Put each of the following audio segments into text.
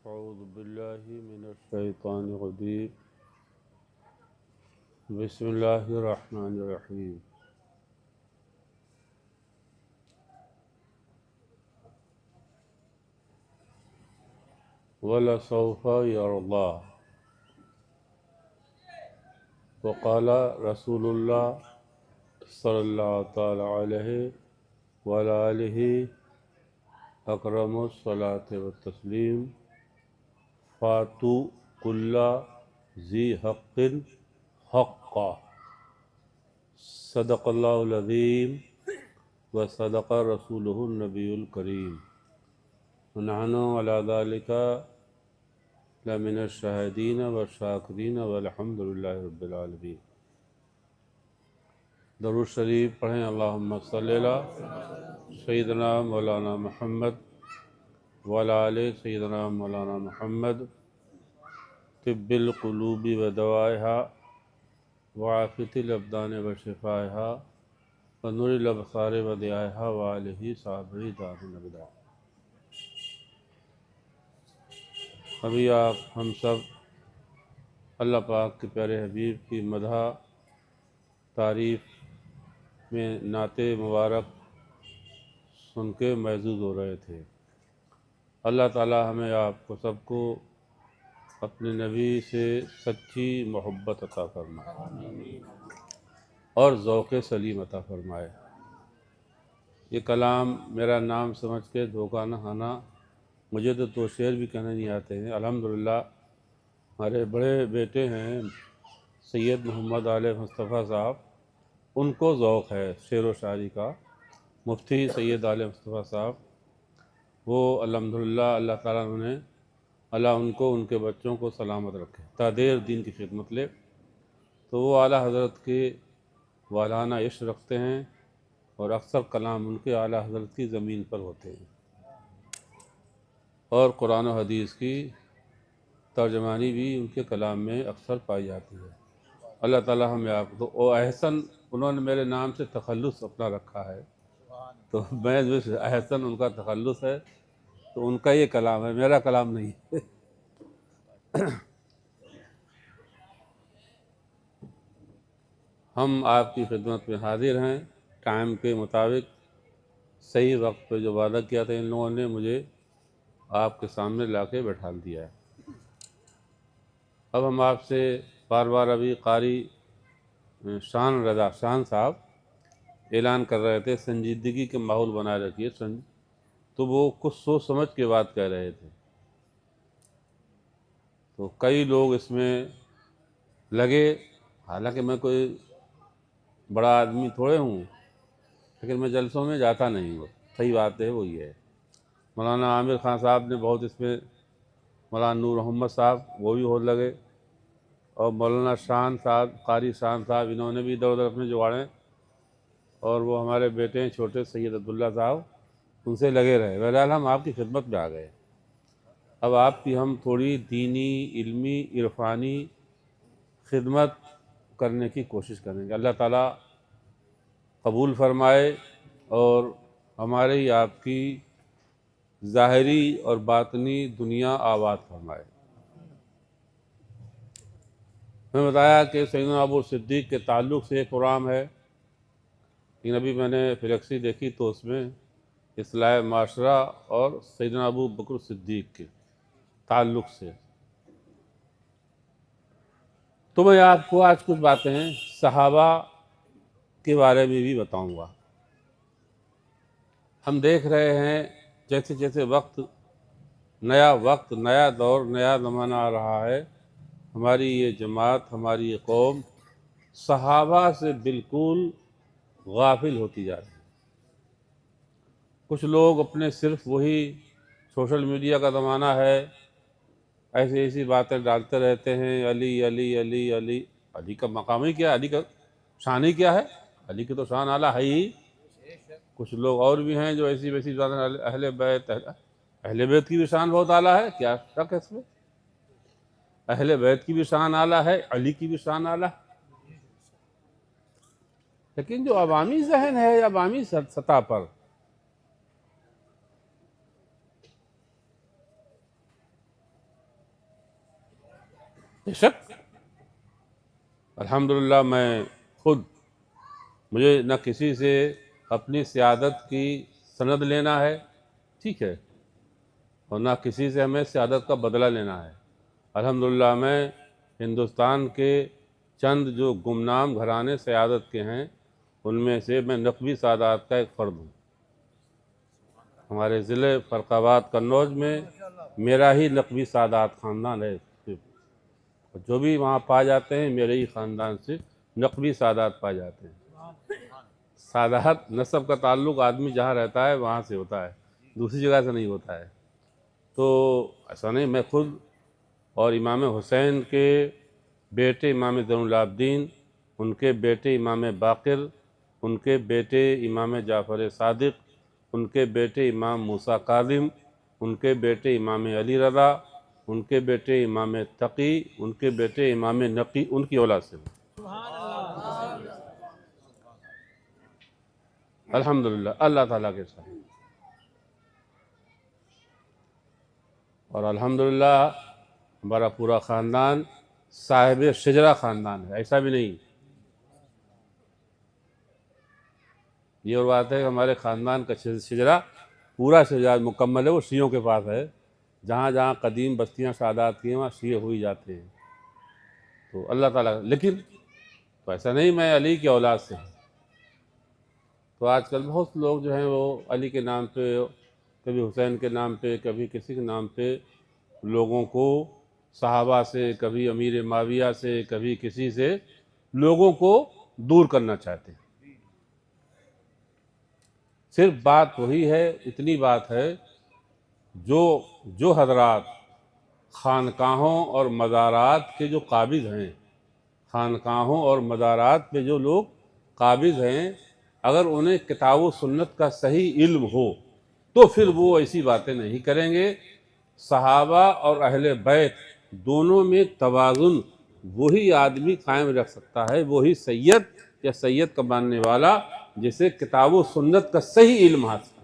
अऊज़ु बिल्लाहि मिनश्शैतानिर्रजीम बिस्मिल्लाहिर्रहमानिर्रहीम। वलसौफ़ यरल्लाह वक़ाल रसूलुल्लाह सल्लल्लाहु तआला अलैहि व आलिहि अकरमुस्सलाति व तस्लीम फ़ातु कुल्ला ज़ी हक़्क़िन हक़्क़ा सदक़ल्लाहुल अज़ीम व सदक़ रसूलुहुन नबियुल करीम व नहनु अला ज़ालिका लमिनश शाहिदीन व शाकिरीन वल्हम्दुलिल्लाहि रब्बिल आलमीन। दरूद शरीफ पढ़ें। अल्लाहुम्मा सल्लि अला सय्यिदना मौलाना मुहम्मद व अला आलि सय्यिदना मौलाना मुहम्मद तिब्बिल क़ुलूबि व दवाइहा व आफ़ियतिल अब्दानि व शिफ़ाइहा व नूरिल अबसारि व दियाइहा व आलिहि सहाबिहि दारुल अबदा। अभी आप हम सब अल्लाह पाक के प्यारे हबीब की मदह तारीफ़ में नाते मुबारक सुन के महज़ूज़ हो रहे थे। अल्लाह ताला हमें आपको सबको अपने नबी से सच्ची मोहब्बत अता फरमाए और ज़ौक़ सलीम अता फरमाए। ये कलाम मेरा नाम समझ के धोखा न खाना। मुझे तो शेर भी कहने नहीं आते हैं। अल्हम्दुलिल्लाह हमारे बड़े बेटे हैं सैयद मोहम्मद आले मुस्तफ़ा साहब, उनको ज़ौक़ है शेर व शायरी का। मुफ्ती सैयद आले मुस्तफ़ा साहब, वो अल्हम्दुलिल्लाह अल्लाह ताला उन्हें अल्लाह उनको उनके बच्चों को सलामत रखे, तादेर दीन की खिदमत ले। तो वो आला हज़रत के वालाना इश्क़ रखते हैं और अक्सर कलाम उनके आला हज़रत की ज़मीन पर होते हैं और कुरान और हदीस की तर्जमानी भी उनके कलाम में अक्सर पाई जाती है। अल्लाह ताला हमें आपको ओ एहसन, उन्होंने मेरे नाम से तखल्लुस अपना रखा है, तो मैं जो एहसन उनका तखल्लुस है, तो उनका ये कलाम है, मेरा कलाम नहीं है। हम आपकी खिदमत में हाजिर हैं। टाइम के मुताबिक सही वक्त पे जो वादा किया था इन लोगों ने, मुझे आपके सामने लाके बैठा दिया है। अब हम आपसे बार बार अभी कारी शान रज़ा शान साहब ऐलान कर रहे थे संजीदगी के माहौल बनाए रखिए। तो वो कुछ सोच समझ के बात कह रहे थे, तो कई लोग इसमें लगे। हालांकि मैं कोई बड़ा आदमी थोड़े हूँ, लेकिन मैं जलसों में जाता नहीं हूँ। सही बात है वो ये है। मौलाना आमिर खान साहब ने बहुत इसमें, मौलाना नूर मोहम्मद साहब वो भी हो लगे, और मौलाना शान साहब, कारी शान साहब, इन्होंने भी इधर उधर अपने जुगाड़े, और वो हमारे बेटे हैं छोटे सैयद अब्दुल्ला साहब, उनसे लगे रहे। बहरहाल हम आपकी खिदमत में आ गए। अब आपकी हम थोड़ी दीनी, इल्मी, इरफानी खिदमत करने की कोशिश करेंगे। अल्लाह ताला कबूल फरमाए और हमारे ही आपकी ज़ाहिरी और बातनी दुनिया आबाद फरमाए। मैं बताया कि सैयदना अबू सिद्दीक़ के ताल्लुक़ से एक प्रोग्राम है, लेकिन अभी मैंने फ्लेक्सी देखी तो उसमें इस्लाह माशरा और सैयदना अबू बकर सिद्दीक़ के ताल्लुक़ से। तो मैं आपको आज कुछ बातें सहाबा के बारे में भी बताऊंगा। हम देख रहे हैं जैसे जैसे वक्त, नया दौर, नया ज़माना आ रहा है, हमारी ये जमात, हमारी ये कौम सहाबा से बिल्कुल गाफिल होती जा रही है। कुछ लोग अपने सिर्फ वही, सोशल मीडिया का ज़माना है, ऐसी ऐसी बातें डालते रहते हैं, अली अली अली अली। अली का मकाम ही क्या है? अली का शान ही क्या है? अली की तो शान आला है ही। कुछ लोग और भी हैं जो ऐसी वैसी बातें, अहले बैत की भी शान बहुत आला है, क्या शक है इसमें? अहले बैत की भी शान आला है, अली की भी शान आला है। लेकिन जो अवामी जहन है, अवामी सतह पर, बेशक अल्हम्दुलिल्लाह मैं खुद, मुझे न किसी से अपनी सियादत की सनद लेना है, ठीक है, और ना किसी से हमें सियादत का बदला लेना है। अल्हम्दुलिल्लाह मैं हिंदुस्तान के चंद जो गुमनाम घराने सियादत के हैं उनमें से मैं नकवी सादात का एक फ़र्द हूँ। हमारे ज़िले फ़र्रुखाबाद कन्नौज में मेरा ही नकवी सादात ख़ानदान है। जो भी वहाँ पाए जाते हैं मेरे ही ख़ानदान से नकवी सादात पाए जाते हैं। सादात नस्ब का ताल्लुक़ आदमी जहाँ रहता है वहाँ से होता है, दूसरी जगह से नहीं होता है। तो ऐसा नहीं, मैं खुद और इमाम हुसैन के बेटे इमाम ज़ैनुल आबिदीन, उनके बेटे इमाम बाक़िर, उनके बेटे इमाम जाफ़र सादिक़, उनके बेटे इमाम मूसा काज़िम, उनके बेटे इमाम अली रज़ा, उनके बेटे इमाम तक़ी, उनके बेटे इमाम नक़ी, उनकी औलाद से अल्हम्दुलिल्लाह अल्लाह ताला के साथ। और अल्हम्दुलिल्लाह हमारा पूरा ख़ानदान साहिब शजरा ख़ानदान है, ऐसा भी नहीं। ये और बात है कि हमारे ख़ानदान का शजरा, पूरा शजरा मुकम्मल है, वो शियों के पास है। जहाँ जहाँ कदीम बस्तियाँ सादात की हैं वहाँ शिये हो ही जाते हैं। तो अल्लाह ताला, लेकिन तो ऐसा नहीं मैं अली की औलाद से हूँ। तो आजकल बहुत लोग जो हैं वो अली के नाम पे, कभी हुसैन के नाम पे, कभी किसी के नाम पे लोगों को सहाबा से, कभी अमीर माविया से, कभी किसी से लोगों को दूर करना चाहते हैं। सिर्फ बात वही है, इतनी बात है, जो हजरात खानकाहों और मज़ारात के जो काबिज़ हैं, खानकाहों और मज़ारात पे जो लोग काबिज़ हैं, अगर उन्हें किताब व सुन्नत का सही इल्म हो तो फिर वो ऐसी बातें नहीं करेंगे। सहाबा और अहले बैत दोनों में तवाज़ुन वही आदमी कायम रख सकता है, वही सैयद या सैयद का मानने वाला जिसे किताब व सुन्नत का सही इल्म हासिल हो।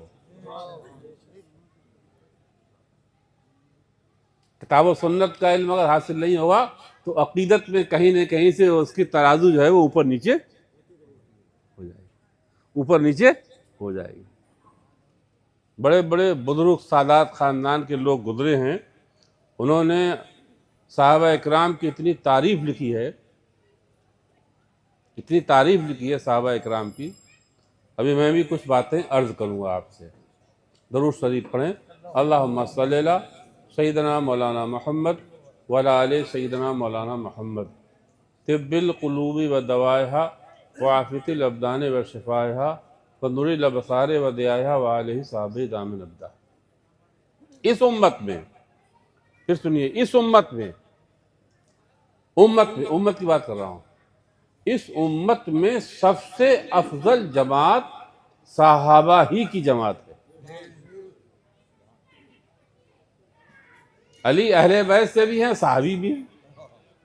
किताब व सुन्नत का इल्म अगर हासिल नहीं होगा तो अकीदत में कहीं न कहीं से उसकी तराजू जो है वो ऊपर नीचे हो जाएगी, ऊपर नीचे हो जाएगी। बड़े बड़े बुजुर्ग सादात ख़ानदान के लोग गुजरे हैं, उन्होंने सहाबा इकराम की इतनी तारीफ़ लिखी है, इतनी तारीफ़ लिखी है सहाबा इकराम की। अभी मैं भी कुछ बातें अर्ज़ करूँगा आपसे। दरूद शरीफ पढ़ें। अल्लाहुम्मा सल्ली अला सय्यिदना मौलाना मुहम्मद व अला आलि सय्यिदना मौलाना मुहम्मद तिब्बिल क़ुलूबि व दवाइहा व आफ़ियतिल अब्दानि व शिफ़ाइहा व नूरिल अबसारि व दियाइहा व आलिहि सहाबी दामिन अब्दा। इस उम्मत में, फिर सुनिए, इस उम्मत में उम्मत की बात कर रहा हूँ, इस उम्मत में सबसे अफजल जमात सहाबा ही की जमात है। अली अहले बैत से भी हैं, सहाबी भी हैं।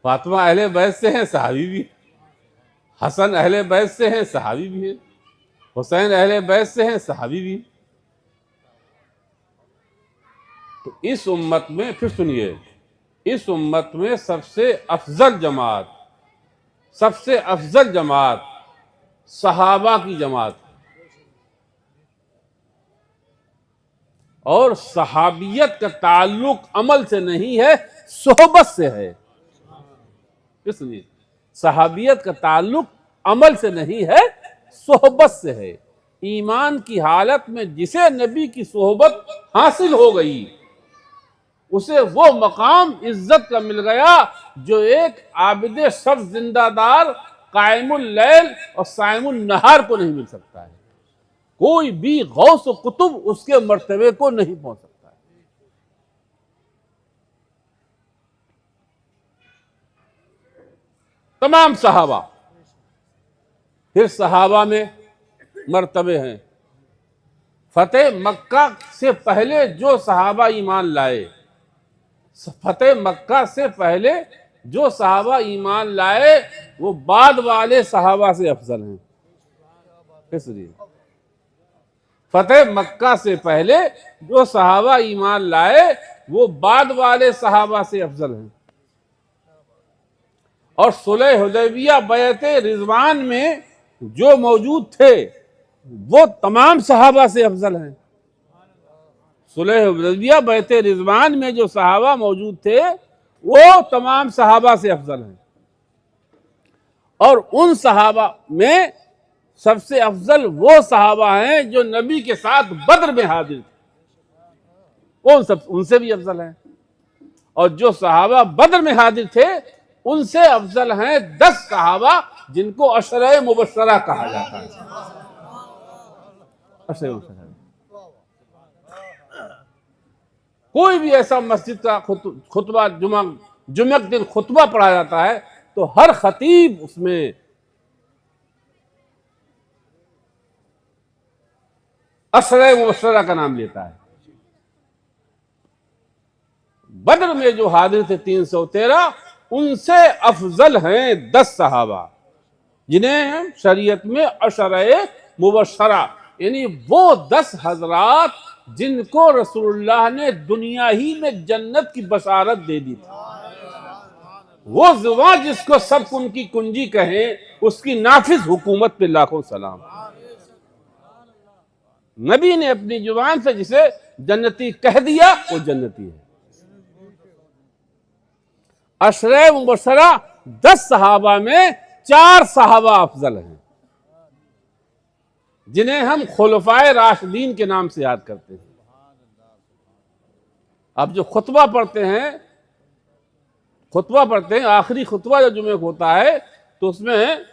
फातिमा अहले बैत से हैं, सहाबी भी हैं। हसन अहले बैत से हैं, सहाबी भी हैं। हुसैन अहले बैत से हैं, सहाबी भी हैं। तो इस उम्मत में, फिर सुनिए, इस उम्मत में सबसे अफजल जमात सहाबा की जमात है। और सहाबियत का ताल्लुक अमल से नहीं है, सोहबत से है। फिर सुनिए, सहाबियत का ताल्लुक अमल से नहीं है, सोहबत से है। ईमान की हालत में जिसे नबी की सोहबत हासिल हो गई उसे वो मकाम इज्जत का मिल गया जो एक आबिद शब जिंदादार कायमुल लैल और साइमुल नहार को नहीं मिल सकता है। कोई भी गौस कुतुब उसके मर्तबे को नहीं पहुंच सकता है। तमाम सहाबा, फिर सहाबा में मर्तबे हैं। फतेह मक्का से पहले जो सहाबा ईमान लाए, फतेह मक्का से पहले जो सहाबा ईमान लाए वो बाद वाले सहाबा से अफजल हैं। इसलिए फतेह मक्का से पहले जो सहाबा ईमान लाए वो बाद वाले सहाबा से अफजल हैं। और सुलह हुदैबिया बैत रिजवान में जो मौजूद थे वो तमाम सहाबा से अफजल हैं। सुलह हुदैबिया बैत रिजवान में जो सहाबा मौजूद थे वो तमाम सहाबा से अफजल हैं। और उन सहाबा में सबसे अफजल वो सहाबा हैं जो नबी के साथ बद्र में हाजिर थे, वो उनसे भी अफजल हैं। और जो सहाबा बद्र में हाजिर थे उनसे अफजल हैं 10 सहाबा जिनको अशरे मुबशरा कहा जाता है। अशरे मुबशरा कोई भी ऐसा मस्जिद का खुतबा जुमे के दिन खुतबा पढ़ा जाता है तो हर खतीब उसमें अशरे मुबशरा का नाम लेता है। बद्र में जो हाजिर थे 313, उनसे अफजल हैं 10 सहाबा जिन्हें शरीयत में अशरे मुबशरा यानी वो 10 हजरात जिनको रसूलुल्लाह ने दुनिया ही में जन्नत की बशारत दे दी थी। वो जुबान जिसको सब उनकी कुंजी कहें उसकी नाफिज हुकूमत पे लाखों सलाम। नबी ने अपनी जुबान से जिसे जन्नती कह दिया वो जन्नती है। अशरे मुबशरा 10 सहाबा में 4 सहाबा अफजल हैं जिन्हें हम खुलफाए राशिदीन के नाम से याद करते हैं। अब जो खुतबा पढ़ते हैं आखिरी खुतबा जो जुमे को होता है तो उसमें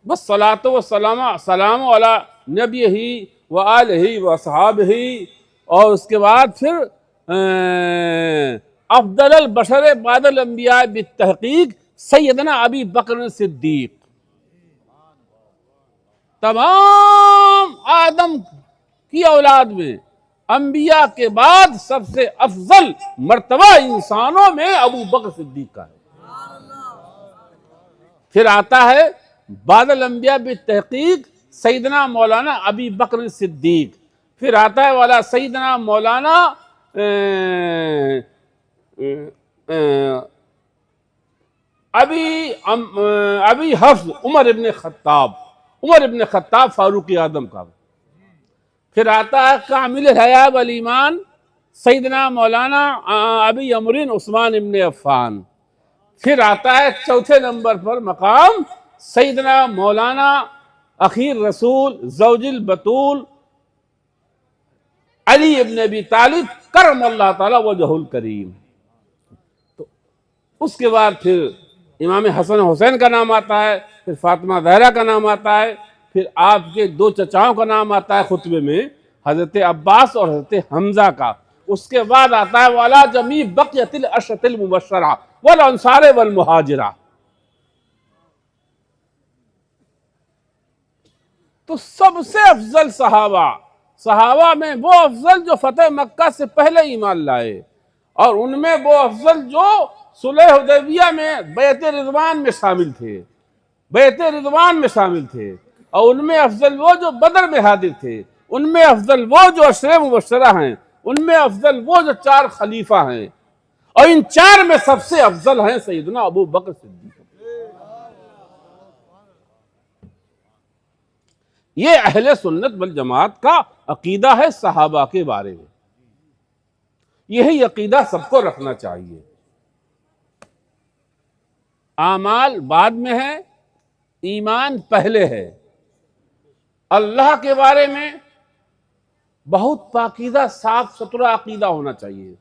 बस सलातो व सलाम अला नबी ही व आलिही व असहाबिही और उसके बाद फिर अफदल बशर बादल अंबिया बित्तहकीक सैयदना अबी बकर सिद्दीक। तमाम आदम की औलाद में अंबिया के बाद सबसे अफजल मर्तबा इंसानों में अबू बकर सिद्दीक का है। फिर आता है बादल अंबिया बित्तहकीक सैयदना मौलाना अबी बकर सिद्दीक। फिर आता है वाला सैयदना मौलाना अभी हफ्ज उमर इब्न खत्ताब फारूक आदम का। फिर आता है कामिल हयाब अल ईमान सैयदना मौलाना अबी अमरीन उस्मान इब्न अफ़्फ़ान। फिर आता है चौथे नंबर पर मकाम सैयदना मौलाना अखीर रसूल ज़ौजुल बतूल अली इब्न अबी तालिब करमल्लाहु ताला वजहुल करीम। तो उसके बाद फिर इमाम हसन हुसैन का नाम आता है, फिर फातिमा ज़हरा का नाम आता है, फिर आपके 2 चचाओं का नाम आता है खुतबे में, हजरत अब्बास और हजरत हमजा का। उसके बाद आता है वाला जमी बक़ियतिल अशरतिल मुबश्शरा वल अंसार वल मुहाजिरा। तो सबसे अफजल सहाबा में वो अफजल जो फतेह मक्का से पहले ईमान लाए, और उनमें वो अफजल जो सुलह हुदैबिया में बैत रिज़वान में शामिल थे, और उनमें अफजल वो जो बदर में हाजिर थे, उनमें अफजल वो जो अशरे मुबश्शरा हैं, उनमें अफजल वो जो 4 खलीफा हैं, और इन 4 में सबसे अफजल हैं सैयदना अबू बकर सिद्दीक। ये अहले सुन्नत वल जमात का अकीदा है सहाबा के बारे में। यही अकीदा सबको रखना चाहिए। आमाल बाद में है, ईमान पहले है। अल्लाह के बारे में बहुत पाकीदा साफ सुथरा अकीदा होना चाहिए।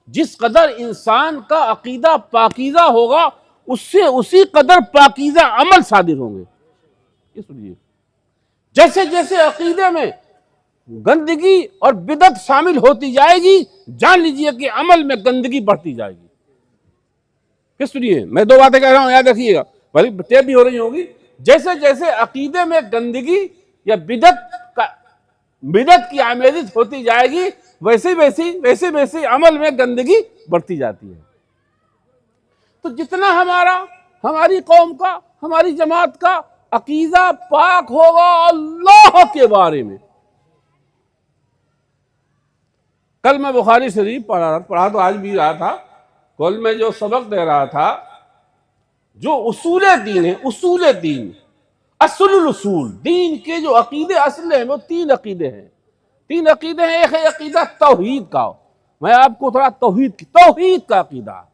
जिस कदर इंसान का अकीदा पाकीदा होगा उससे उसी कदर पाकीदा अमल सादिर होंगे। इसलिए जैसे जैसे अकीदे में गंदगी और बिदअत शामिल होती जाएगी, जान लीजिए कि अमल में गंदगी बढ़ती जाएगी। किस लिए मैं 2 बातें कह रहा हूं, याद रखिएगा, भले टेप भी हो रही होगी। जैसे जैसे अकीदे में गंदगी या बिदअत की आमेजिश होती जाएगी, वैसे वैसे अमल में गंदगी बढ़ती जाती है। तो जितना हमारी कौम का, हमारी जमात का अकीदा पाक होगा अल्लाह के बारे में। कल मैं बुखारी शरीफ पढ़ा तो आज भी रहा था। कल मैं जो सबक दे रहा था जो उसूल दीन है, उसूल दीन, असलुल उसूल, दीन के जो अकीदे असल हैं वो तीन अकीदे हैं। तीन अकीदे हैं। एक है अकीदा तौहीद का, मैं आपको थोड़ा तौहीद का अकीदा,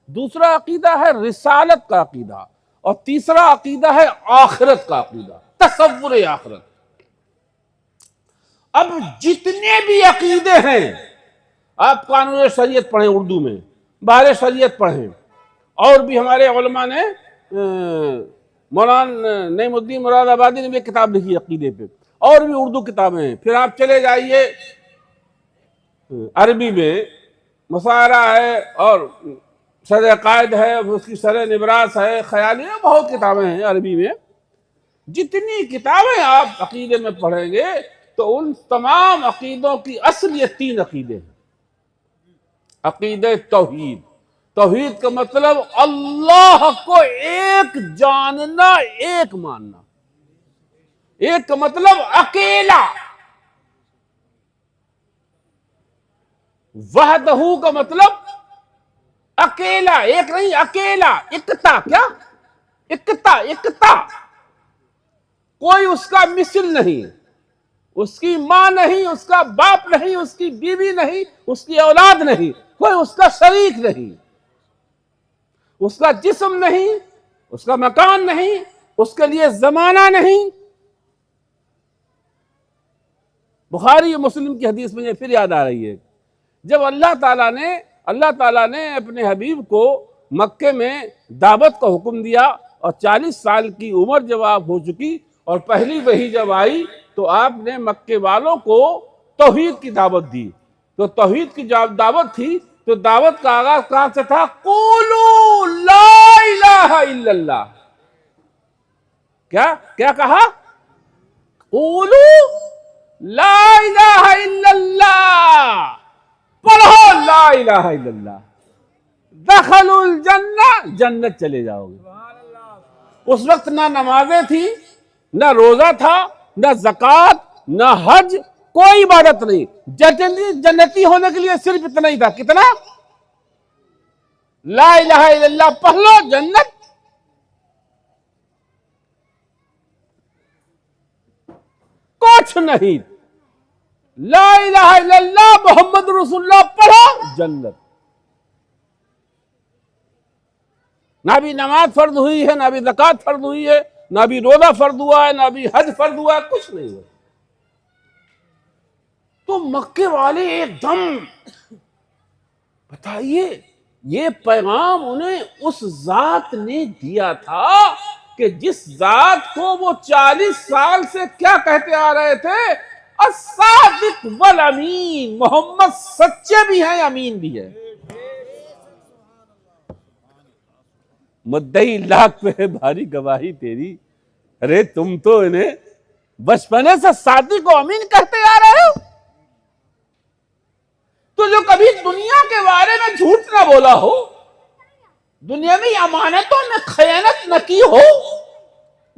दूसरा अकीदा है रिसालत का अकीदा, और तीसरा अकीदा है आखिरत का अकीदा, तसव्वुर आखिरत। अब जितने भी अकीदे हैं, आप कानून शरीयत पढ़ें उर्दू में, बाहर शरीयत पढ़ें, और भी हमारे उलमा ने मौलाना नईमुद्दीन मुरादाबादी ने भी किताब लिखी अकीदे पे, और भी उर्दू किताबें हैं। फिर आप चले जाइए अरबी में मुसारा है, और शरह कायद है, उसकी शरह निबरास है, ख्याली है, बहुत किताबें हैं अरबी में। जितनी किताबें आप अकीदे में पढ़ेंगे तो उन तमाम अकीदों की असल ये तीन अकीदे हैं। अकीदे तौहीद, तौहीद का मतलब अल्लाह को एक जानना, एक मानना। एक का मतलब अकेला, वहदहू का मतलब अकेला, एक नहीं, अकेला, इकता। क्या? इकता, इकता, कोई उसका मिसिल नहीं, उसकी मां नहीं, उसका बाप नहीं, उसकी बीवी नहीं, उसकी औलाद नहीं, कोई उसका शरीक नहीं, उसका जिस्म नहीं, उसका मकान नहीं, उसके लिए जमाना नहीं। बुखारी और मुस्लिम की हदीस मुझे फिर याद आ रही है, जब अल्लाह ताला ने अपने हबीब को मक्के में दावत का हुक्म दिया, और 40 साल की उम्र जब आप हो चुकी और पहली वही जब आई, तो आपने मक्के वालों को तौहीद की दावत दी। तो तौहीद की जब दावत थी, तो दावत का आगाज कहां से था? क़ूलू ला इलाहा इल्लल्लाह। क्या क्या कहा? क़ूलू ला इलाहा इल्लल्लाह, पढ़ो ला इलाहा इल्लल्लाह, दखलुल जन्नह, जन्नत चले जाओगे। उस वक्त ना नमाजें थी, ना रोजा था, ना ज़कात, ना हज, कोई इबादत नहीं। जन्नती होने के लिए सिर्फ इतना ही था। कितना? ला इलाहा इल्लल्लाह पढ़ लो, जन्नत। कुछ नहीं, ला इलाहा इल्लल्लाह मोहम्मद रसूलुल्लाह पढ़ो, जन्नत। ना भी नमाज फर्ज हुई है, ना भी ज़कात फर्ज हुई है, ना भी रोजा फर्ज हुआ है, ना भी हज फर्ज हुआ है, कुछ नहीं हुआ। तो मक्के वाले एकदम, बताइए, ये पैगाम उन्हें उस जात ने दिया था कि जिस जात को वो 40 साल से क्या कहते आ रहे थे? अस्सादिक वल अमीन, मोहम्मद सच्चे भी हैं, अमीन भी है। मुद्दई लाख पे है भारी गवाही तेरी। अरे तुम तो इन्हें बचपने से सादिक को अमीन कहते आ रहे हो। तो जो कभी दुनिया के बारे में झूठ ना बोला हो, दुनियावी अमानतों में खयानत न की हो,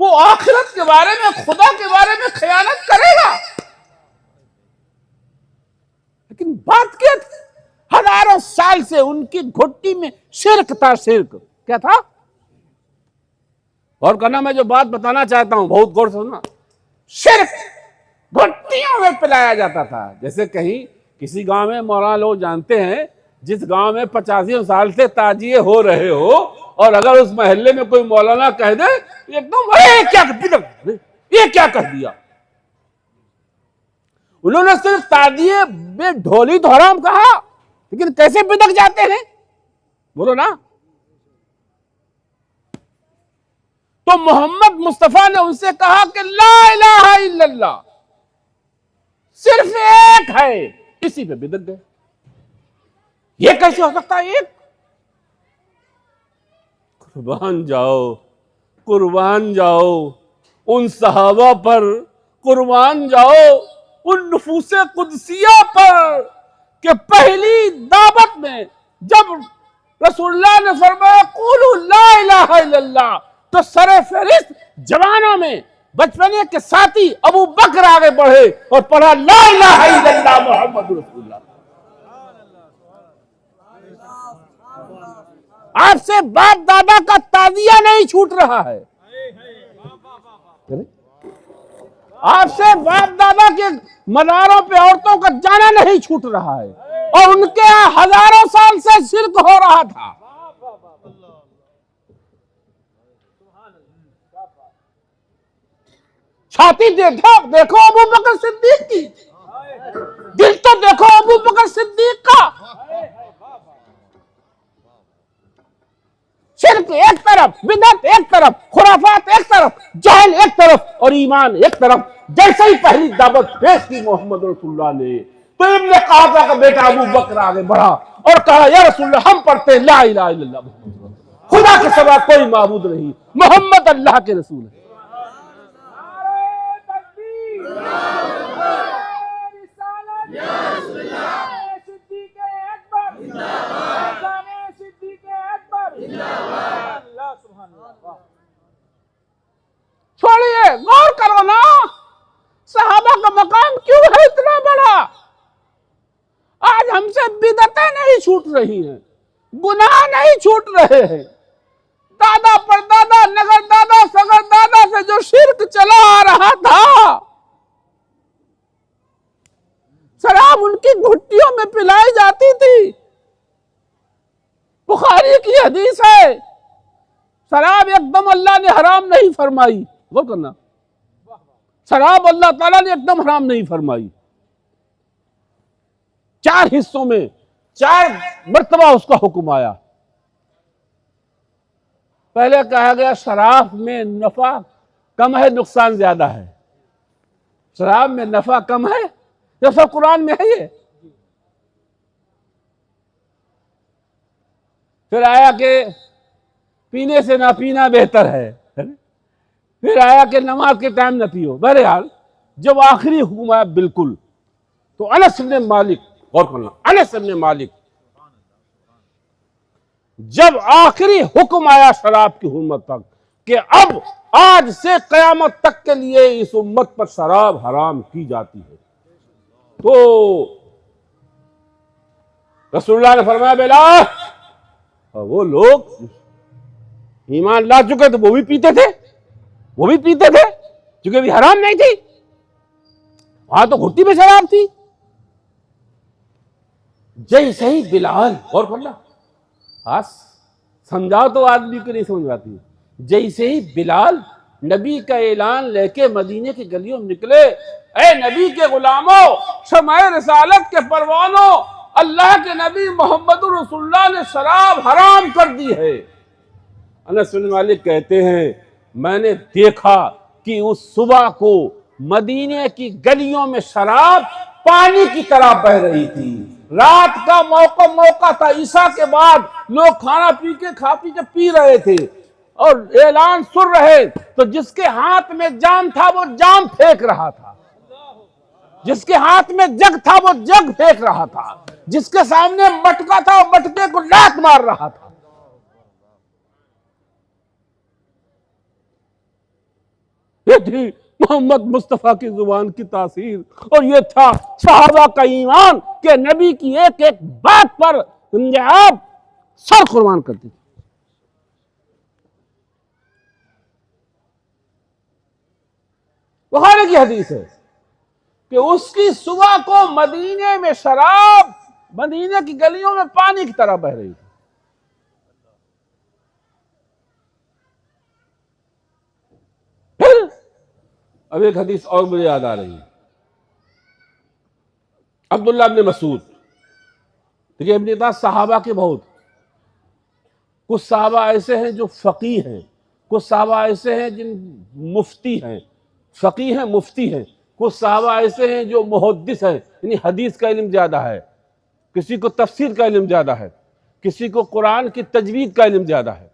वो आखिरत के बारे में, खुदा के बारे में खयानत करेगा। लेकिन बात क्या थी? हजारों साल से उनकी घुट्टी में शिर्क था। शिर्क क्या था? और करना, मैं जो बात बताना चाहता हूं बहुत गौर से सुनना। शिर्क घुट्टियों में पिलाया जाता था। जैसे कहीं किसी गांव में, मौलाना लोग जानते हैं, जिस गांव में 85 साल से ताजिए हो रहे हो, और अगर उस मोहल्ले में कोई मौलाना कह दे एकदम, ये क्या कर दिया। उन्होंने सिर्फ ताजिए में ढोली तो हराम कहा, लेकिन कैसे बिदक जाते हैं, बोलो ना। तो मोहम्मद मुस्तफा ने उनसे कहा कि ला इलाहा इल्लल्लाह सिर्फ एक है, इसी पे बिदक गए। ये कैसे हो सकता है एक? कुर्बान जाओ, कुर्बान जाओ उन सहाबा पर, कुर्बान जाओ उन नुफूसे कुदसिया पर, कि पहली दावत में जब रसूलुल्लाह ने फरमाया क़ूलू ला इलाहा इल्लल्लाह, तो सरे फहरिस्त जवानों में बचपने के साथी अबू बकर आगे बढ़े और पढ़ा ला इलाहा इल्लल्लाह मुहम्मद रसूलुल्लाह। आपसे बाप दादा का ताजिया नहीं छूट रहा है, आपसे बाप दादा के मज़ारों पे औरतों का जाना नहीं छूट रहा है, और उनके यहाँ हजारों साल से शिर्क हो रहा था। छाती देखो अबू बकर सिद्दीक की, दिल तो देखो अबू बकर सिद्दीक का। शिर्क एक तरफ, बिदअत एक तरफ, खुराफात एक तरफ, जहल एक तरफ और ईमान एक तरफ। जैसे ही पहली दावत पेश की मोहम्मद रसूलुल्लाह ने, तो इब्ने काबा का बेटा अबू बकर आगे बढ़ा और कहा, या रसूलुल्लाह, हम पढ़ते ला इलाहा इल्लल्लाह, खुदा के सिवा कोई माबूद नहीं, मोहम्मद अल्लाह के रसूल है। छोड़िए, गौर करो ना, सहाबा का मकाम क्यों है इतना बड़ा। आज हमसे बिदअतें नहीं छूट रही हैं, गुनाह नहीं छूट रहे हैं। दादा परदादा नगर दादा सगर दादा से जो शिर्क चला आ रहा था, शराब उनकी घुट्टियों में पिलाई जाती थी। बुखारी की हदीस है, शराब एकदम अल्लाह ने हराम नहीं फरमाई। गौर करना, शराब अल्लाह ताला ने एकदम हराम नहीं फरमाई। 4 हिस्सों में 4 मर्तबा उसका हुक्म आया। पहले कहा गया शराब में नफा कम है, नुकसान ज्यादा है। शराब में नफा कम है, ये सब कुरान में है। ये फिर आया कि पीने से ना पीना बेहतर है। फिर आया कि नमाज के टाइम ना पियो। बहरहाल जब आखिरी हुक्म आया बिल्कुल, तो अनस इब्न मालिक, गौर करना, अनस इब्न मालिक, जब आखिरी हुक्म आया शराब की हुर्मत तक कि अब आज से कयामत तक के लिए इस उम्मत पर शराब हराम की जाती है, तो रसूलुल्लाह ने फरमाया, बेला, वो लोग ईमान ला चुके थे, वो भी पीते थे, क्योंकि अभी हराम नहीं थी, वहां तो घुट्टी में शराब थी। जैसे ही बिलाल, और करना, आज समझाओ तो आदमी को नहीं समझ आती। जैसे ही बिलाल नबी का ऐलान लेके मदीने की गलियों में निकले, ए नबी के गुलामों, शमाए रिसालत के परवानों, अल्लाह के नबी मोहम्मद रसूलुल्लाह ने शराब हराम कर दी है। अनस बिन मालिक कहते हैं, मैंने देखा कि उस सुबह को मदीने की गलियों में शराब पानी की तरह बह रही थी। रात का मौका था, ईशा के बाद लोग खा पी के पी रहे थे और ऐलान सुन रहे, तो जिसके हाथ में जाम था वो जाम फेंक रहा था, जिसके हाथ में जग था वो जग फेंक रहा था, जिसके सामने मटका था वो मटके को लात मार रहा था। ये थी मोहम्मद मुस्तफा की जुबान की तासीर, और ये था सहाबा का ईमान के नबी की एक एक बात पर आप सर कुर्बान करते थे। बुखारी की हदीस है कि उसकी सुबह को मदीने में शराब मदीने की गलियों में पानी की तरह बह रही थी। फिर अब एक हदीस और मुझे याद आ रही है, अब्दुल्लाह इब्न मसूद। देखिए अपने पास सहाबा के बहुत, कुछ सहाबा ऐसे हैं जो फकीह हैं, कुछ सहाबा ऐसे हैं जिन मुफ्ती हैं, फकीह हैं मुफ्ती हैं, कुछ सहाबा ऐसे हैं जो मुहद्दिस हैं, यानी हदीस का इल्म ज्यादा है, किसी को तफसीर का इल्म ज्यादा है, किसी को कुरान की तजवीद का इल्म ज्यादा है।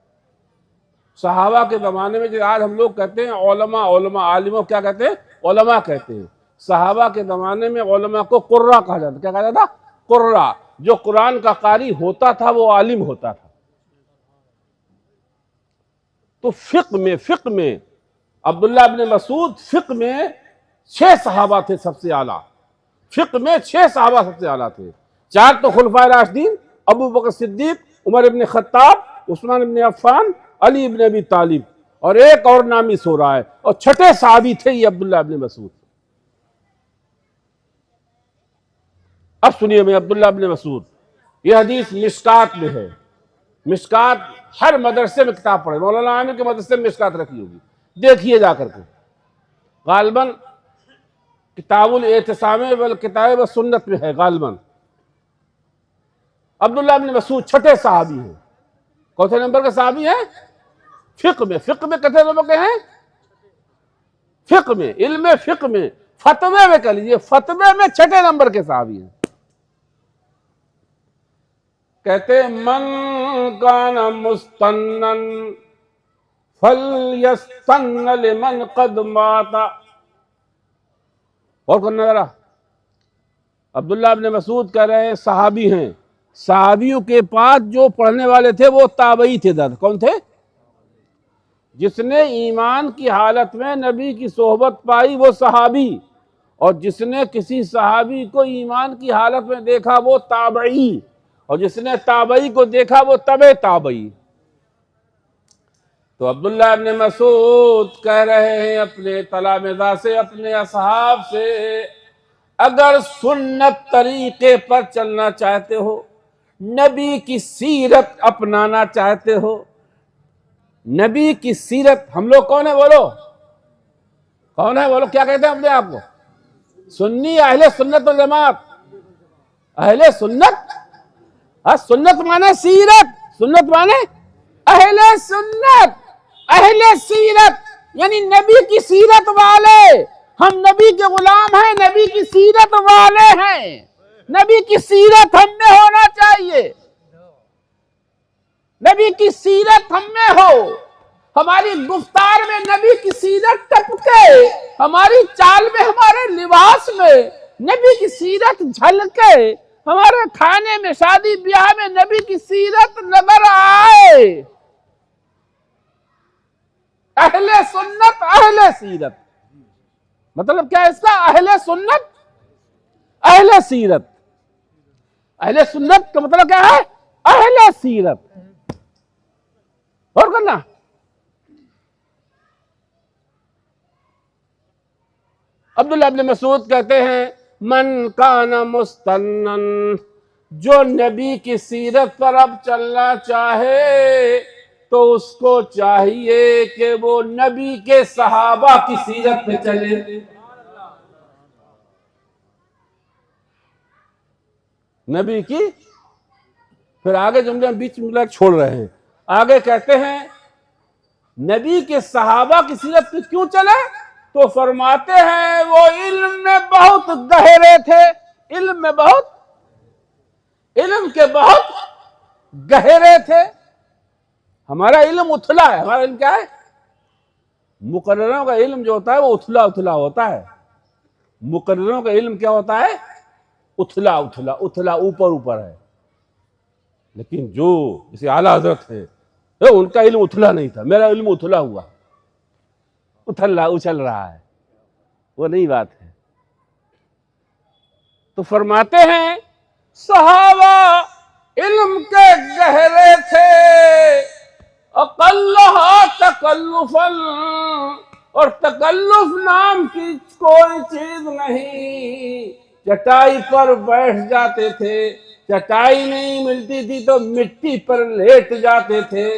सहाबा के ज़माने में जो आज हम लोग कहते हैं ओलमा आलिमों, क्या कहते हैं? ओलमा कहते हैं। सहाबा के ज़माने में ओलमा को कुर्रा कहा जाता। क्या कहा जाता? कुर्रा। जो कुरान का कारी होता था वो आलिम होता था। तो फिक्र में अब्दुल्लाह इब्न मसूद, फिक्र में 6 सहाबा थे सबसे आला। फिक्र में 6 सहाबा सबसे आला थे। 4 तो खुलफाए राशिदीन, अबू बकर सिद्दीक, उमर इब्न खत्ताब, उस्मान इब्न अफ़्फ़ान, अली इब्न अबी तालिब, और एक और नामी सो रहा है, और छठे सहाबी थे ये अब्दुल्लाह इब्न मसूद। अब सुनिए मैं अब्दुल्लाह इब्न मसूद, यह हदीस मिशकात में है। मिशकात हर मदरसे में किताब पढ़े, मौलाना आमिर के मदरसे में मिशकात रखी होगी, देखिए जाकर के। गालबन किताबुल एहतिसाम वल किताब व सुन्नत में है गालबन। अब्दुल्लाह इब्न मसूद छठे सहाबी हैं। कौन से नंबर के सहाबी हैं? फिक्र में कितने नंबर के हैं? फिक्र में, इल्म फिक्र में, फतवे में कह लीजिए, फतवे में छठे नंबर के सहाबी हैं। कहते मन काना मुस्तन्नन फलयस्तन्न लिमन कद माता। और करना जरा, अब्दुल्लाह इब्न मसूद कह रहे हैं सहाबी हैं, सहाबियों के पास जो पढ़ने वाले थे वो ताबई थे। दादा कौन थे? जिसने ईमान की हालत में नबी की सोहबत पाई वो सहाबी, और जिसने किसी सहाबी को ईमान की हालत में देखा वो ताबई, और जिसने ताबई को देखा वो तबे ताबई। तो अब्दुल्लाह इब्न मसूद कह रहे हैं अपने तलामिज़ा से, अपने असहाब से, अगर सुन्नत तरीके पर चलना चाहते हो, नबी की सीरत अपनाना चाहते हो, नबी की सीरत, हम लोग कौन है बोलो, कौन है बोलो, क्या कहते हैं अपने आप को? सुन्नी, अहले सुन्नत वल जमात, अहले सुन्नत। सुन्नत माने सीरत, सुन्नत माने अहले सुन्नत, अहले सीरत, यानी नबी की सीरत वाले। हम नबी के गुलाम हैं, नबी की सीरत वाले हैं। नबी की सीरत हम में होना चाहिए, नबी की सीरत हम में हो, हमारी गुफ्तार में नबी की सीरत टपके, हमारी चाल में, हमारे लिबास में नबी की सीरत झलके, हमारे खाने में, शादी ब्याह में नबी की सीरत नजर आए। अहले सुन्नत, अहले सीरत, मतलब क्या है इसका? अहले सुन्नत, अहले सीरत। अहले सुन्नत का मतलब क्या है? अहले सीरत। और करना, अब्दुल्लाह इब्न मसूद कहते हैं मन काना मुस्तन्नन, जो नबी की सीरत पर अब चलना चाहे तो उसको चाहिए कि वो नबी के सहाबा की सीरत पे चले। नबी की, फिर आगे जुमले बीच में छोड़ रहे हैं, आगे कहते हैं नबी के सहाबा की सीरत पे क्यों चले? तो फरमाते हैं वो इल्म में बहुत गहरे थे, इल्म में बहुत, इल्म के बहुत गहरे थे। हमारा इल्म उथला है, हमारा इल्म क्या है? मुकर्ररों का इल्म जो होता है वो उथला उथला होता है। मुकर्ररों का इल्म क्या होता है? उथला उथला, उथला ऊपर ऊपर है। लेकिन जो जैसे आला हजरत है, तो उनका इल्म उथला नहीं था, मेरा इल्म उथला हुआ, उछल रहा है, वो नहीं बात है। तो फरमाते हैं सहाबा इल्म के गहरे थे, अकल्लहा तकल्लुफन, और तकल्लुफ नाम की कोई चीज नहीं। चटाई पर बैठ जाते थे, चटाई नहीं मिलती थी तो मिट्टी पर लेट जाते थे,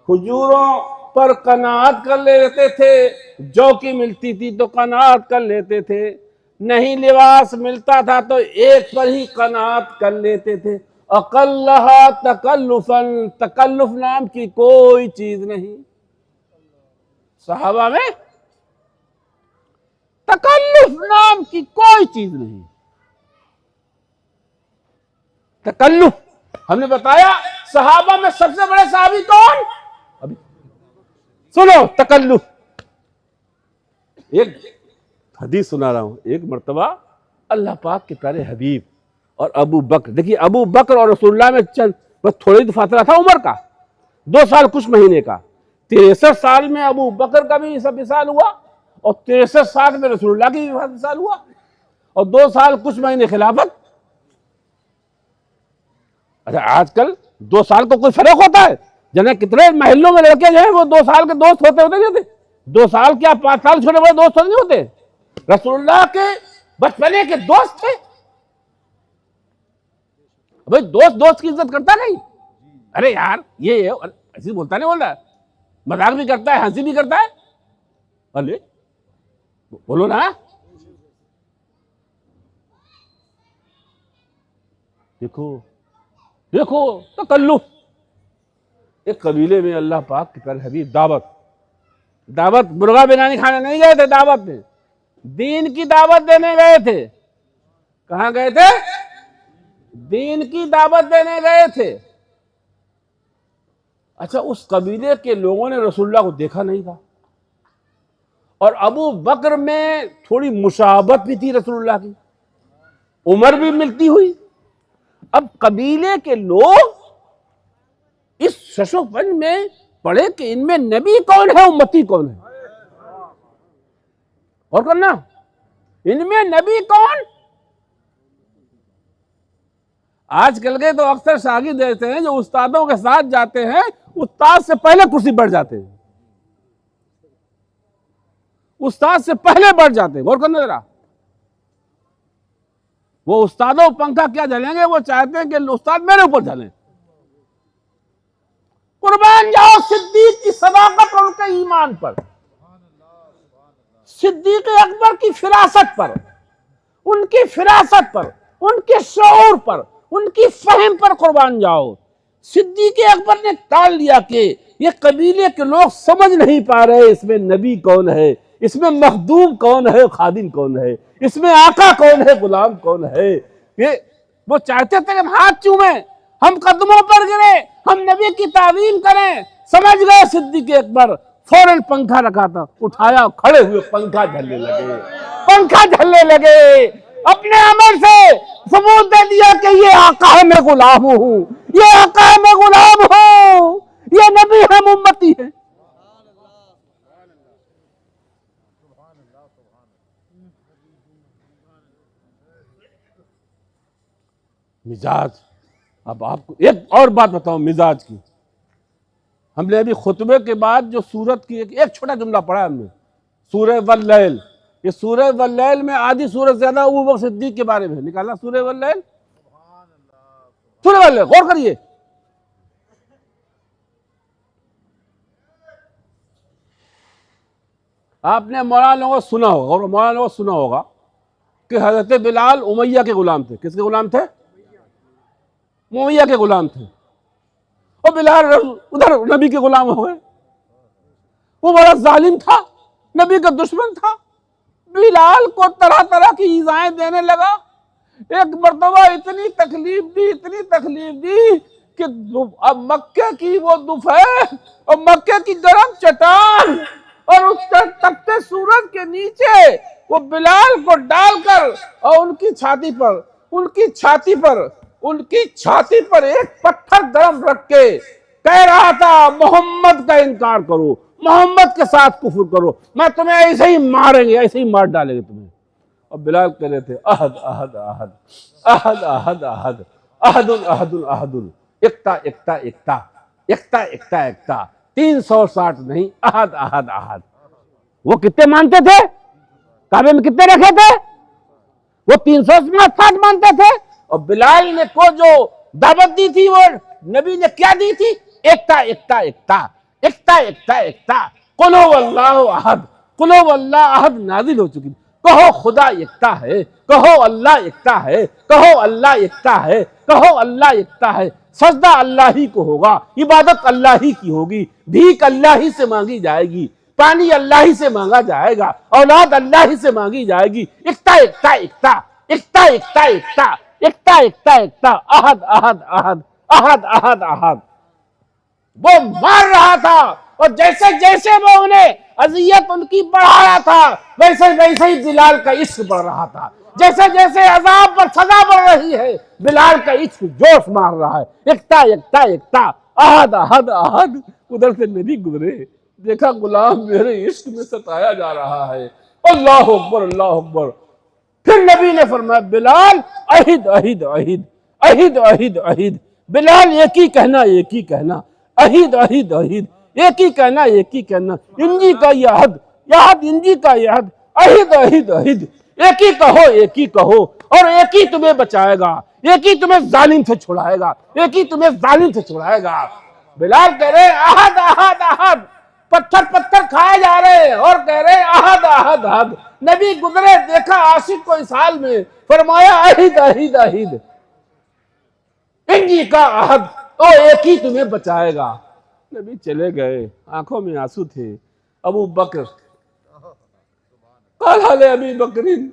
खजूरों पर कनात कर लेते थे, जौ की मिलती थी तो कनात कर लेते थे, नहीं लिबास मिलता था तो एक पर ही कनात कर लेते थे। अकल्लहा तकल्लुफन, तकल्लुफ नाम की कोई चीज नहीं। सहाबा में तकल्लुफ नाम की कोई चीज नहीं। तकल्लुफ हमने बताया, सहाबा में सबसे बड़े सहाबी कौन? अभी सुनो तकल्लुफ। एक हदीस सुना रहा हूं, एक मर्तबा अल्लाह पाक के प्यारे हबीब और अबू बकर, देखिए अबू बकर और रसूलुल्लाह में चंद बस थोड़ी तो फासला था उम्र का, 2 साल कुछ महीने का। 63 साल में अबू बकर का भी सब विसाल हुआ, और 63 साल में रसूलुल्लाह की भी विसाल हुआ, और 2 साल कुछ महीने खिलाफत। अच्छा आजकल 2 साल को कोई फर्क होता है? जने कितने महलों में लड़के जो है वो 2 साल के दोस्त होते होते नहीं होते, 2 साल क्या 5 साल छोटे बड़े दोस्त होते नहीं होते, रसूलुल्लाह के बचपने के दोस्त थे। भाई दोस्त दोस्त की इज्जत करता नहीं, अरे यार ये ऐसे बोलता नहीं, बोल रहा मजाक भी करता है, हंसी भी करता है, अरे बोलो ना। देखो देखो तकल्लुफ, एक कबीले में अल्लाह पाक के प्यारे हबीब दावत मुर्गा बिरयानी खाने नहीं गए थे, दावत में दीन की दावत देने गए थे। कहां गए थे? दीन की दावत देने गए थे। अच्छा, उस कबीले के लोगों ने रसूलुल्लाह को देखा नहीं था, और अबू बकर में थोड़ी मुशाबत भी थी रसूलुल्लाह की, उम्र भी मिलती हुई। अब कबीले के लोग इस शशोपन में पड़े कि इनमें नबी कौन है, उम्मती कौन है, और करना इनमें नबी कौन। आजकल के तो अक्सर शागिर्द ऐसे हैं जो उस्तादों के साथ जाते हैं, उस्ताद से पहले कुर्सी बैठ जाते हैं, उस्ताद से पहले बैठ जाते हैं। गौर करना जरा, वो उस्तादों पंखा क्या झलेंगे, वो चाहते हैं कि उस्ताद मेरे ऊपर झलें। कुर्बान जाओ सिद्दीक की सदाकत और उनके ईमान पर, सिद्दीक अकबर की फिरासत पर, उनकी फिरासत पर, उनके शऊर पर, उनकी फहम पर कुर्बान जाओ। सिद्दीक अकबर ने टाल लिया कि ये कबीले के लोग समझ नहीं पा रहे इसमें नबी कौन है, इसमें मखदूम कौन है, खादिम कौन है, इसमें आका कौन है, गुलाम कौन है। ये वो चाहते थे कि हम हाथ चूमे, हम कदमों पर गिरे, हम नबी की ताज़ीम करें। समझ गए सिद्दीक अकबर, फौरन पंखा रखा था, उठाया, खड़े हुए पंखा झलने लगे, पंखा झलने लगे। अपने अमल से सबूत दे दिया कि ये आका है, मैं गुलाम हूं, ये आका है, मैं गुलाम हूं, ये नबी है, उम्मती है। मिजाज, अब आपको एक और बात बताऊं मिजाज की। हमने अभी खुतबे के बाद जो सूरत की एक छोटा जुमला पढ़ा हमने, सूरह वल्लैल। ये सूरह वल्लैल में आधी सूरत ज्यादा अबू बकर सिद्दीक के बारे में निकाला। सूरह वल्लैल, सूरह वल्लैल गौर करिए। आपने मौलाना लोगों सुना होगा, और मौलाना लोगों सुना होगा कि हजरत बिलाल उमैया के गुलाम थे। किसके गुलाम थे? उमैया के गुलाम थे। और बिलाल उधर नबी के गुलाम हो गए। वो बड़ा जालिम था, नबी का दुश्मन था, बिलाल को तरह तरह की ईज़ाएं देने लगा। एक मर्तबा इतनी तकलीफ दी कि अब मक्के की वो दोपहर और मक्के की गर्म चट्टान और उस तपते सूरज के नीचे वो बिलाल को डालकर और उनकी छाती पर एक पत्थर गर्म रख के कह रहा था, मोहम्मद का इनकार करो, मोहम्मद के साथ कुफ्र करो, मैं तुम्हें ऐसे ही मारेंगे, ऐसे ही मार डालेंगे तुम्हें। और बिलाल कह रहे थे, अहद अहद अहद अहद अहद अहद अहदुल अहदुल अहदुल, एकता एकता एकता एकता एकता एकता, 360 नहीं, अहद अहद अहद। वो कितने मानते थे? काबे में कितने रखे थे? वो 360 मानते थे। और बिलाल ने को जो दावत दी थी वो नबी ने क्या दी थी? एकता एकता एकता एकता एकता एकता। कुलो वल्लाहु अहद, कुलो वल्लाह अहद नाजिल हो चुकी। कहो खुदा एकता है, कहो अल्लाह एकता है, कहो अल्लाह एकता है, कहो अल्लाह एकता है। सजदा अल्लाह ही को होगा, इबादत अल्लाह ही की होगी, भीख अल्लाह ही से मांगी जाएगी, पानी अल्लाह ही से मांगा जाएगा, औलाद अल्लाह ही से मांगी जाएगी। एकता एकता एकता एकता एकता एकता एकता एकता एकता, अहद अहद अहद अहद अहद अहद। वो मार रहा था और जैसे जैसे वो उन्हें अजियत उनकी बढ़ा रहा था, वैसे वैसे ही बिलाल का इश्क बढ़ रहा था। जैसे जैसे अजाब पर सजा बढ़ रही है, बिलाल का इश्क जोश मार रहा है। एकता एकता एकता, अहद अहद अहद। उधर से नबी गुजरे, देखा गुलाम मेरे इश्क में सताया जा रहा है। अल्लाह अकबर अल्लाह अकबर। फिर नबी ने फरमाया, बिलाल अहिद अहिद अहिद अहिद अहिद अहिद। बिलाल एक ही कहना, एक ही कहना, अहिद अहिद अहिद, एक ही कहना एक ही कहना, इंजी का यहद यहद, इंजी का यहद, अहिद अहिद अहिद, एक ही कहो एक ही कहो, और एक ही तुम्हें बचाएगा, एक ही तुम्हें जालिम से छुड़ाएगा, एक ही तुम्हें जालिम से छुड़ाएगा। बिलाल कह रहे अहद अहद अहद, पत्थर पत्थर खाए जा रहे हैं और कह रहे अहद अहद अहद। नबी गुजरे, देखा आशिक को इस हाल में, फरमाया अहिद अहिद अहिद, इंजी का अहद, ओ एक ही तुम्हें बचाएगा। नबी चले गए, आंखों में आंसू थे। अबू बकर काले अबी बकरीन,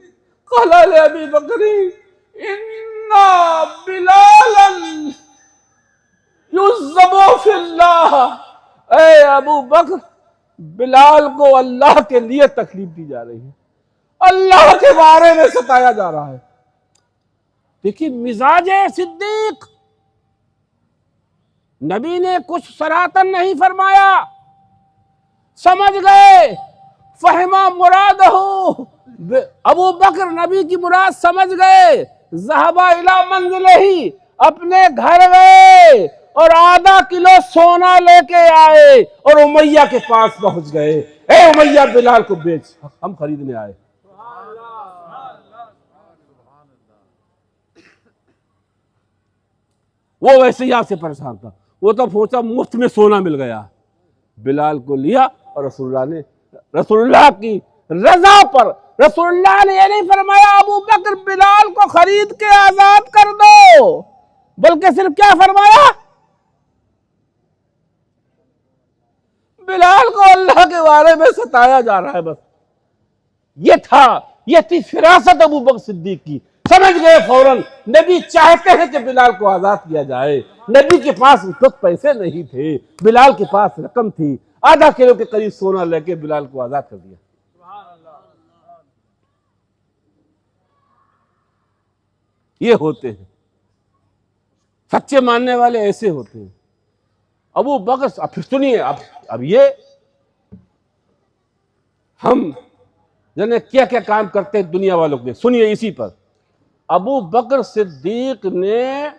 काले अबी बकरीन, इन्ना बिलालन युज़्ज़बु फिल्लाह, ए अबू बकर, बिलाल को अल्लाह के लिए तकलीफ दी जा रही है, अल्लाह के बारे में सताया जा रहा है। देखिए मिजाज सिद्दीक, नबी ने कुछ सरातन नहीं फरमाया, समझ गए, फहमा मुराद हो। अबू बकर नबी की मुराद समझ गए, ज़हबा इला मंज़िलिही, अपने घर गए और आधा किलो सोना लेके आए और उमैया के पास पहुंच गए। ए उमैया, बिलाल को बेच, हम खरीदने आए। वो वैसे ही आपसे परेशान था, वो तो सोचा मुफ्त में सोना मिल गया। बिलाल को लिया और रसूलुल्लाह की रजा पर, रसूलुल्लाह ने ये नहीं फरमाया अबू बकर बिलाल को खरीद के आजाद कर दो, बल्कि सिर्फ क्या फरमाया, बिलाल को अल्लाह के बारे में सताया जा रहा है। बस ये थी फिरासत अबू बकर सिद्दीक की। समझ गए फौरन, नबी चाहते हैं कि बिलाल को आजाद किया जाए। नबी के पास उस वक्त पैसे नहीं थे, बिलाल के पास रकम थी, आधा किलो के करीब सोना लेके बिलाल को आजाद कर दिया। ये होते हैं सच्चे मानने वाले, ऐसे होते हैं। अबू बकर, अब फिर सुनिए, अब ये हम जाने क्या क्या काम करते हैं दुनिया वालों के, सुनिए इसी पर। अबू बकर सिद्दीक ने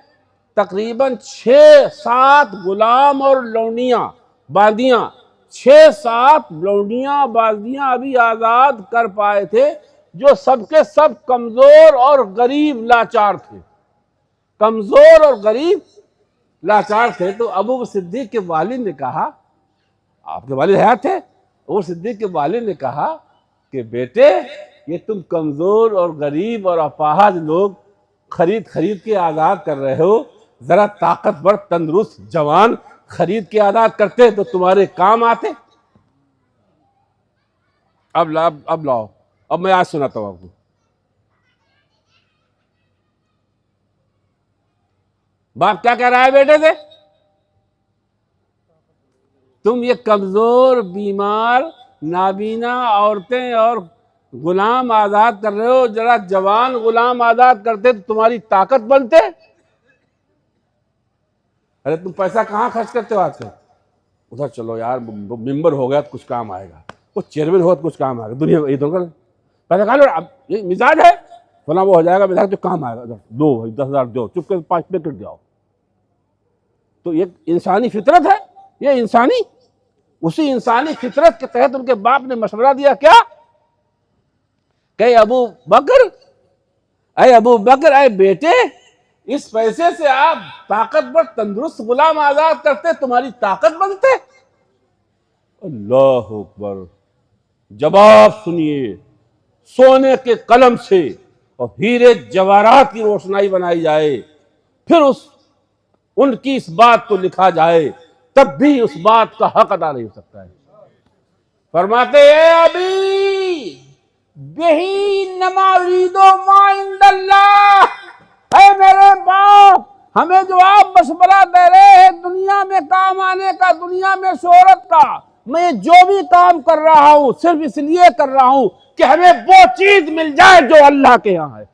तकरीबन 6-7 गुलाम और लौंडियां बांदियां, 6-7 लौंडियां बांदियां अभी आजाद कर पाए थे, जो सबके सब कमजोर और गरीब लाचार थे, कमजोर और गरीब लाचार थे। तो अबू बकर सिद्दीक के वालिद ने कहा, आपके वालिद हयात थे, अबू सिद्दीक के वालिद ने कहा कि बेटे, ये तुम कमजोर और गरीब और अपाहज लोग खरीद के आजाद कर रहे हो, जरा ताकतवर तंदुरुस्त जवान खरीद के आजाद करते तो तुम्हारे काम आते। अब लाओ, अब मैं आज सुनाता हूं आपको। बाप क्या कह रहा है बेटे से, तुम ये कमजोर, बीमार, नाबीना औरतें और गुलाम आजाद कर रहे हो, जरा जवान गुलाम आजाद करते तो तुम्हारी ताकत बनते। अरे तुम पैसा कहाँ खर्च करते हो आजकल, उधर चलो यार, मेंबर हो गया तो कुछ काम आएगा, वो चेयरमैन हो तो कुछ काम आएगा, दुनिया में इधर कर पैसा खा लो। अब ये मिजाज है, फला वो हो जाएगा, मिजाज तो काम आएगा, दो 10,000 दो, चुप कर 5 पैकेट जाओ। तो ये इंसानी फितरत है, ये इंसानी, उसी इंसानी फितरत के तहत उनके बाप ने मशवरा दिया क्या, कहे अबू बकर, अय बेटे, इस पैसे से आप ताकतवर तंदुरुस्त गुलाम आजाद करते, तुम्हारी ताकत बनते। अल्लाह अकबर। जवाब सुनिए, सोने के कलम से और हीरे जवाहरात की रोशनाई बनाई जाए, फिर उनकी इस बात को लिखा जाए, तब भी उस बात का हक अदा नहीं हो सकता है। फरमाते हैं अभी यही नमारीदो माइंदल्लाह, है मेरे बाप, हमें जो आप मशवरा दे रहे हैं दुनिया में काम आने का, दुनिया में शोहरत का, मैं जो भी काम कर रहा हूं सिर्फ इसलिए कर रहा हूं कि हमें वो चीज मिल जाए जो अल्लाह के यहां है।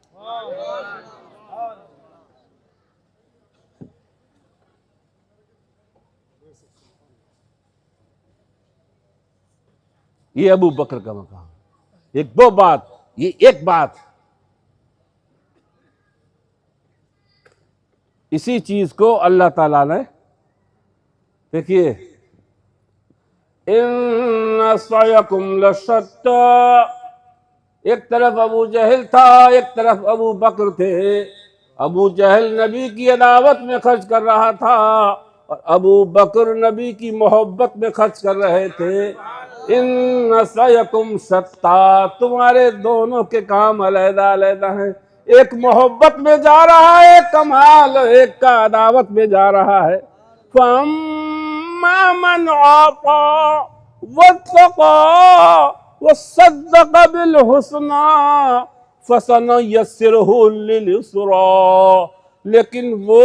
ये अबू बकर का मकाम। एक बात, इसी चीज को अल्लाह ताला ने देखिए, इन सयकुम लशत्ता, एक तरफ अबू जहल था, एक तरफ अबू बकर थे। अबू जहल नबी की अदावत में खर्च कर रहा था और अबू बकर नबी की मोहब्बत में खर्च कर रहे थे। इन सयकुम सत्ता, तुम्हारे दोनों के काम अलहदा अलहदा हैं। एक मोहब्बत में जा रहा है कमाल, एक का अदावत में जा रहा है। फअम्मा मन आता वत्तक़ा वसद्दक़ बिल हुस्ना फसनुयस्सिरुहु लिल युस्रा, लेकिन वो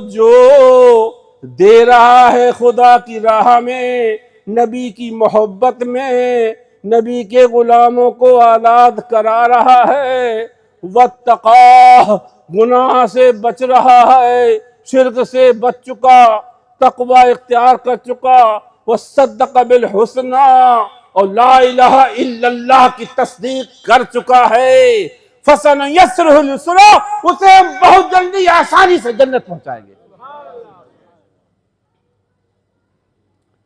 जो दे रहा है खुदा की राह में, नबी की मोहब्बत में, नबी के गुलामों को आज़ाद करा रहा है। वत्तक़ा, गुनाह से बच रहा है, शिर्क से बच चुका, तक़वा इख्तियार कर चुका, वसद्दक़ बिल हुस्ना, और ला इलाहा इल्लल्लाह की तस्दीक कर चुका है। फसनुयस्सिरुहु लिल युस्रा, उसे बहुत जल्दी आसानी से जन्नत पहुंचाएंगे।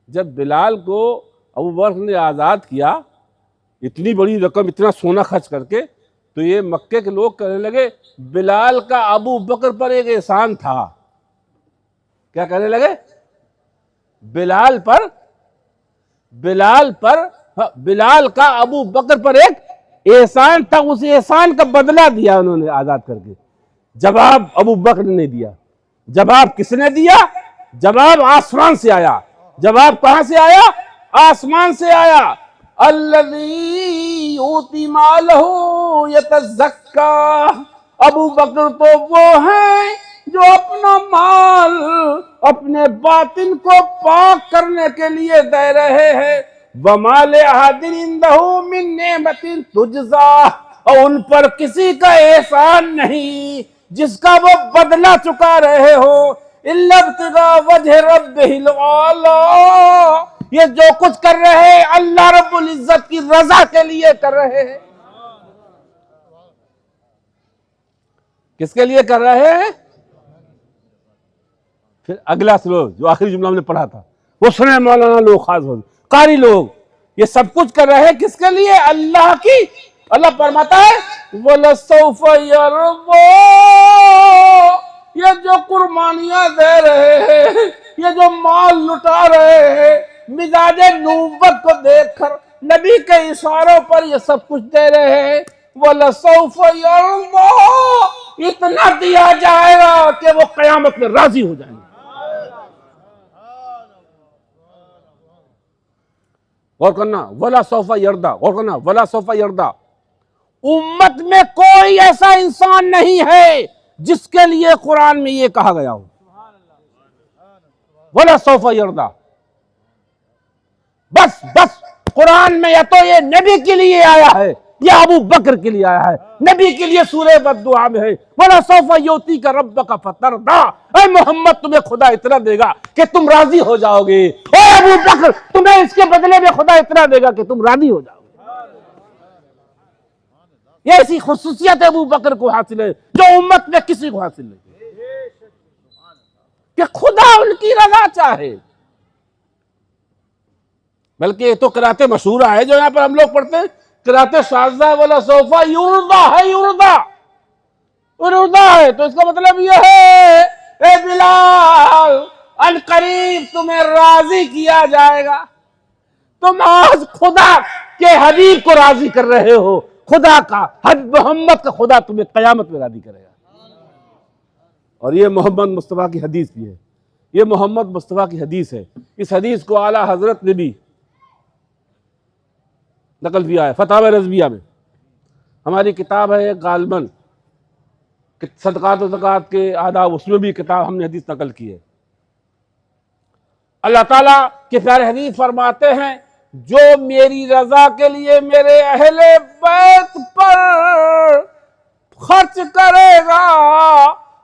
जब बिलाल को अबू बकर ने आज़ाद किया, इतनी बड़ी रकम, इतना सोना खर्च करके, तो ये मक्के के लोग कहने लगे बिलाल का अबू बकर पर एक एहसान था। क्या कहने लगे? बिलाल का अबू बकर पर एक एहसान था, उस एहसान का बदला दिया उन्होंने आज़ाद करके। जवाब अबू बकर ने दिया। जवाब किसने दिया? जवाब आसमान से आया। जवाब कहां से आया? आसमान से आया। अल्लज़ी यूती मालहू यतज़क्का, अबू बकर तो वो है जो अपना माल अपने बातिन को पाक करने के लिए दे रहे हैं। वमाले अहादिन इंदहू मिन नेमतिन तुजज़ा, और उन पर किसी का एहसान नहीं जिसका वो बदला चुका रहे हो। इल्ला इब्तिगा वजह रब्बिहिल आला, ये जो कुछ कर रहे हैं अल्लाह रब्बुल इज्जत की रजा के लिए कर रहे हैं। किसके लिए कर रहे हैं? फिर अगला स्लोक जो आखिरी जुमला हमने पढ़ा था, वो सुने मौलाना लोग, खास कारी लोग, ये सब कुछ कर रहे हैं किसके लिए? अल्लाह की। अल्लाह फरमाता है वलसौफ यरज़ा, ये जो कुर्बानियां दे रहे हैं, ये जो माल लुटा रहे हैं, मिजाजे नूबत को देखकर नबी के इशारों पर ये सब कुछ दे रहे हैं। वलसौफ यरज़ा, इतना दिया जाएगा कि वो कयामत में राजी हो जाएंगे। गौर करना, वला सौफा यर्दा, गौर करना, वला सौफा यर्दा। उम्मत में कोई ऐसा इंसान नहीं है जिसके लिए कुरान में ये कहा गया हो, वला सौफा यर्दा। बस कुरान में या तो ये नबी के लिए आया है या अबू बकर के लिए आया है। नबी के लिए सूरह बद्दुआ में है वला सौफा युती का रब्बका फतरदा, ऐ मोहम्मद तुम्हें खुदा इतना देगा कि तुम राजी हो जाओगे। ओ अबू बकर, तुम्हें इसके बदले में खुदा इतना देगा कि तुम राजी हो जाओगे। ये ऐसी खुसूसियत अबू बकर को हासिल है जो उम्मत में किसी को हासिल नहीं, कि खुदा उनकी रजा चाहे। बल्कि ये तो किराते मशहूरा है जो यहाँ पर हम लोग पढ़ते हैं, किराते शाज़ा वाला सोफा युर्दा है, युर्दा है। तो इसका मतलब यह है ए बिलाल, अन करीब तुम्हें राजी किया जाएगा। तुम आज खुदा के हबीब को राजी कर रहे हो, खुदा का मोहम्मद का खुदा तुम्हें कयामत में राजी करेगा। और ये मोहम्मद मुस्तफ़ा की हदीस भी है, ये मोहम्मद मुस्तफ़ा की हदीस है। इस हदीस को आला हजरत ने भी नकल किया है फतावा रज़विया में। हमारी किताब है गालबन सदकात और ज़कात के आदाब, उसमें भी किताब हमने हदीस नकल की है। अल्लाह ताला के प्यारे हदीस फरमाते हैं, जो मेरी रजा के लिए मेरे अहले बैत पर खर्च करेगा,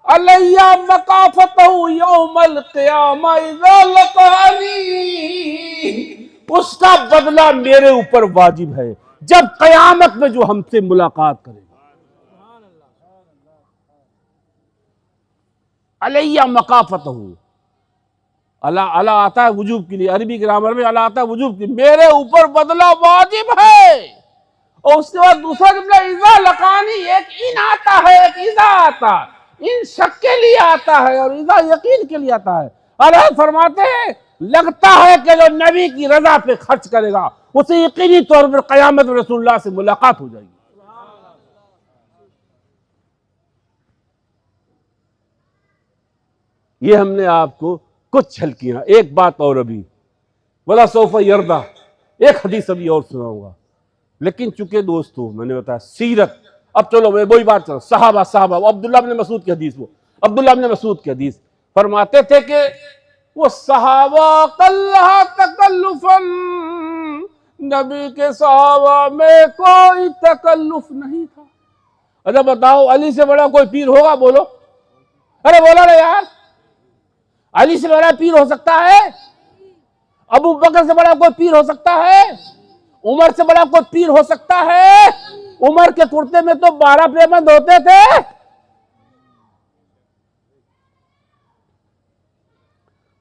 अलैया मकाफतहु यौमल क़ियामा इज़ा लक़ानी, उसका बदला मेरे ऊपर वाजिब है जब कयामत में जो हमसे मुलाकात करेगा। अलैया मकाफतहु, अला अला आता है वजूब के लिए, अरबी ग्रामर में अला आता है वजूब के लिए, मेरे ऊपर बदला वाजिब है। और उसके बाद दूसरा जुमला इज़ा लकानी, एक इन आता है एक इज़ा आता है, इन शक के लिए आता है और इज़ा यकीन के लिए आता है। अल्लाह फरमाते हैं लगता है कि जो नबी की रजा पे खर्च करेगा उसे यकीनी तौर पर क़यामत में रसूलुल्लाह से मुलाकात हो जाएगी। ये हमने आपको कुछ झलकियां, एक बात और अभी वला सौफा यर्दा, एक हदीस अभी और सुनाऊंगा। लेकिन चूंकि दोस्तों मैंने बताया सीरत, अब चलो मैं वही बात करूं, सहाबा अब्दुल्ला इब्न मसूद की हदीस, वो अब्दुल्ला इब्न मसूद की हदीस फरमाते थे कि वो सहाबा कल्ला तकल्लुफन, नबी के सहाबा में कोई तकल्लुफ नहीं था। अच्छा बताओ अली से बड़ा कोई पीर होगा? बोलो, अरे बोलो ना यार, अली से बड़ा पीर हो सकता है? अबू बकर से बड़ा कोई पीर हो सकता है? उमर से बड़ा कोई पीर हो सकता है? उमर के कुर्ते में तो 12 पेबंद होते थे।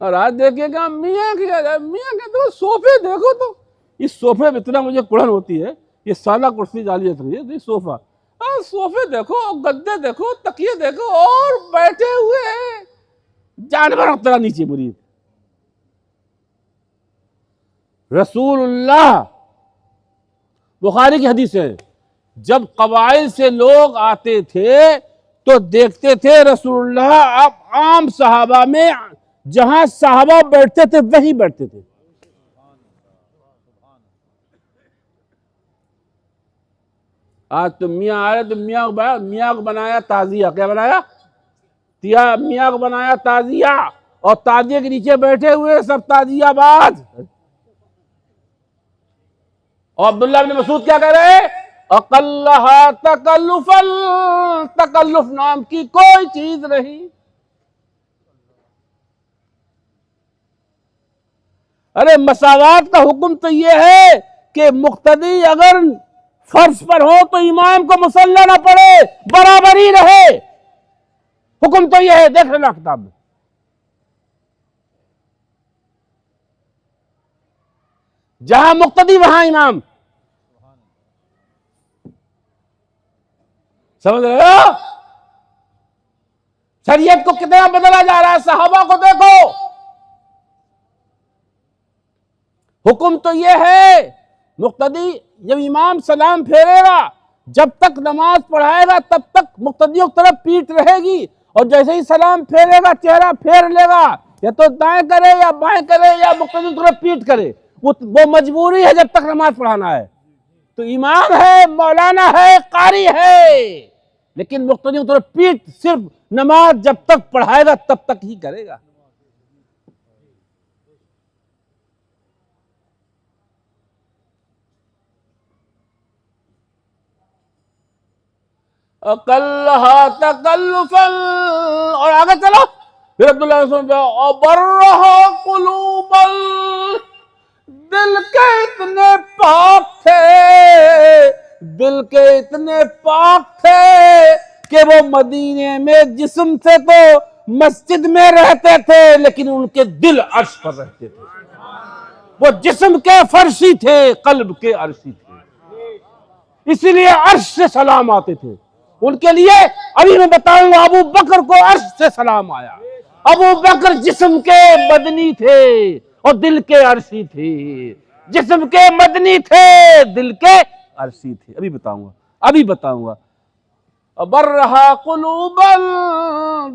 और आज देखिएगा मियाँ के तो सोफे देखो, तो इस सोफे में इतना मुझे कुड़न होती है, ये साला कुर्सी जाली रही है, तो सोफा, सोफे देखो, गद्दे देखो, तकिए देखो, और बैठे हुए हैं जानवर तरह नीचे मुरीद। रसूलुल्लाह, बुखारी की हदीस है, जब कबाइल से लोग आते थे तो देखते थे रसूलुल्लाह आप आम सहाबा में जहां सहाबा बैठते थे वहीं बैठते थे। आज तो मियाँ आए तो मियाँ को बनाया ताजिया, क्या बनाया? मियाँ को बनाया ताजिया, और ताजिया के नीचे बैठे हुए सब ताजियाबाज। और अब्दुल्ला इब्न मसूद क्या कह रहे हैं? अकल्लहा तकल्लुफल, तकल्लुफ नाम की कोई चीज नहीं। अरे मसावात का हुक्म तो यह है कि मुक्तदी अगर फर्श पर हो तो इमाम को मुसल्ला ना पड़े, बराबरी रहे। हुक्म तो यह है, देख लेना किताब में। जहां मुक्तदी वहां इमाम, समझ रहे हो? शरीयत को कितना बदला जा रहा है, सहाबा को देखो। हुक्म तो यह है, मुक्तदी जब इमाम सलाम फेरेगा, जब तक नमाज पढ़ाएगा तब तक मुक्तदियों की तरफ पीठ रहेगी, और जैसे ही सलाम फेरेगा चेहरा फेर लेगा, या तो दाएं करे या बाएं करे या मुक्तदियों की तरफ पीठ करे। वो मजबूरी है जब तक नमाज पढ़ाना है। तो इमाम है, मौलाना है, कारी है, लेकिन मुक्तदियों की तरफ पीठ सिर्फ नमाज जब तक पढ़ाएगा तब तक ही करेगा। अकल्लहा तकल्लुफल, और आगे चलो फिर अब्दुल्ला कुलूबल, दिल के इतने पाक थे, दिल के इतने पाक थे कि वो मदीने में जिस्म से तो मस्जिद में रहते थे लेकिन उनके दिल अर्श पर रहते थे। वो जिस्म के फर्शी थे, कल्ब के अर्शी थे, इसीलिए अर्श से सलाम आते थे उनके लिए। अभी मैं बताऊंगा, अबू बकर को अर्श से सलाम आया। अबू बकर जिस्म के मदनी थे और दिल के अर्शी थे, जिस्म के मदनी थे, दिल के अर्शी थे। अभी बताऊंगा। अबर रहा कुलूबल,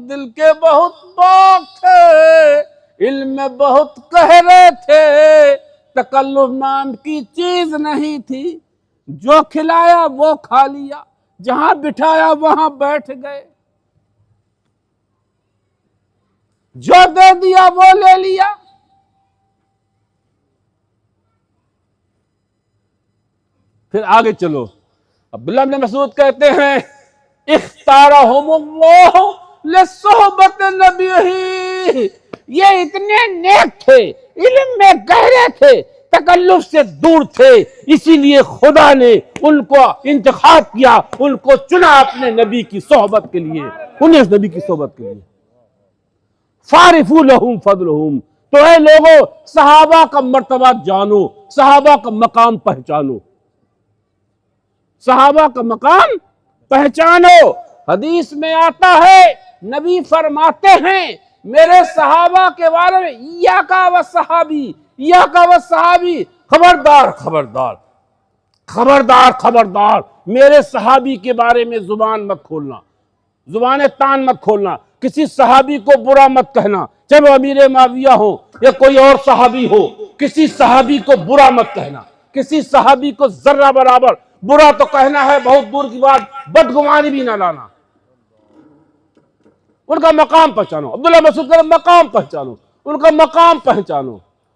दिल के बहुत पाक थे, इल्म में बहुत गहरे थे, तकल्लुफ नाम की चीज नहीं थी। जो खिलाया वो खा लिया, जहां बिठाया वहां बैठ गए, जो दे दिया वो ले लिया। फिर आगे चलो, अब्दुल्ला इब्न मसूद कहते हैं इख्तारहुमुल्लाह लिसोहबत नबीही, ये इतने नेक थे, इल्म में गहरे थे, तकल्लुफ से दूर थे, इसीलिए खुदा ने उनको इंतखाब किया, उनको चुना अपने नबी की सोहबत के लिए, उन्हें नबी की सोहबत के लिए। फारिफू लहुम फदलहुम, तो ऐ लोगों, सहाबा का मर्तबा जानो, सहाबा का मकाम पहचानो, सहाबा का मकाम पहचानो। हदीस में आता है, नबी फरमाते हैं मेरे सहाबा के बारे में, या का व सहाबी, या का व सहाबी, खबरदार खबरदार खबरदार खबरदार, मेरे सहाबी के बारे में जुबान मत खोलना, जुबान तान मत खोलना, किसी सहाबी को बुरा मत कहना, चाहे वो अमीर माविया हो या कोई और सहाबी हो, किसी सहाबी को बुरा मत कहना, किसी सहाबी को जर्रा बराबर बुरा तो कहना है बहुत दूर की बात, बदगुमानी भी ना लाना। उनका मकाम पहचानो, अब्दुल्लाह मसूद का मकाम पहचानो, उनका मकाम पहचानो,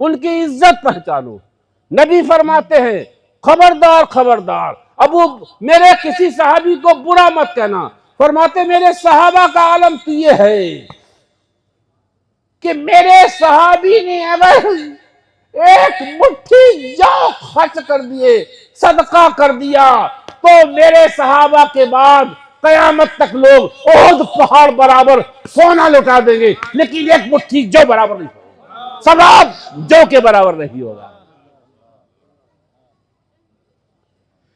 उनकी इज्जत पहचानो। नबी फरमाते हैं खबरदार खबरदार, अबू मेरे किसी सहाबी को बुरा मत कहना। फरमाते मेरे सहाबा का आलम तो ये है कि मेरे सहाबी ने अगर एक मुट्ठी जौ खर्च कर दिए, सदका कर दिया, तो मेरे सहाबा के बाद कयामत तक लोग ओहद पहाड़ बराबर सोना लुटा देंगे, लेकिन एक मुट्ठी जौ बराबर नहीं होगा, सवाब जौ के बराबर नहीं होगा।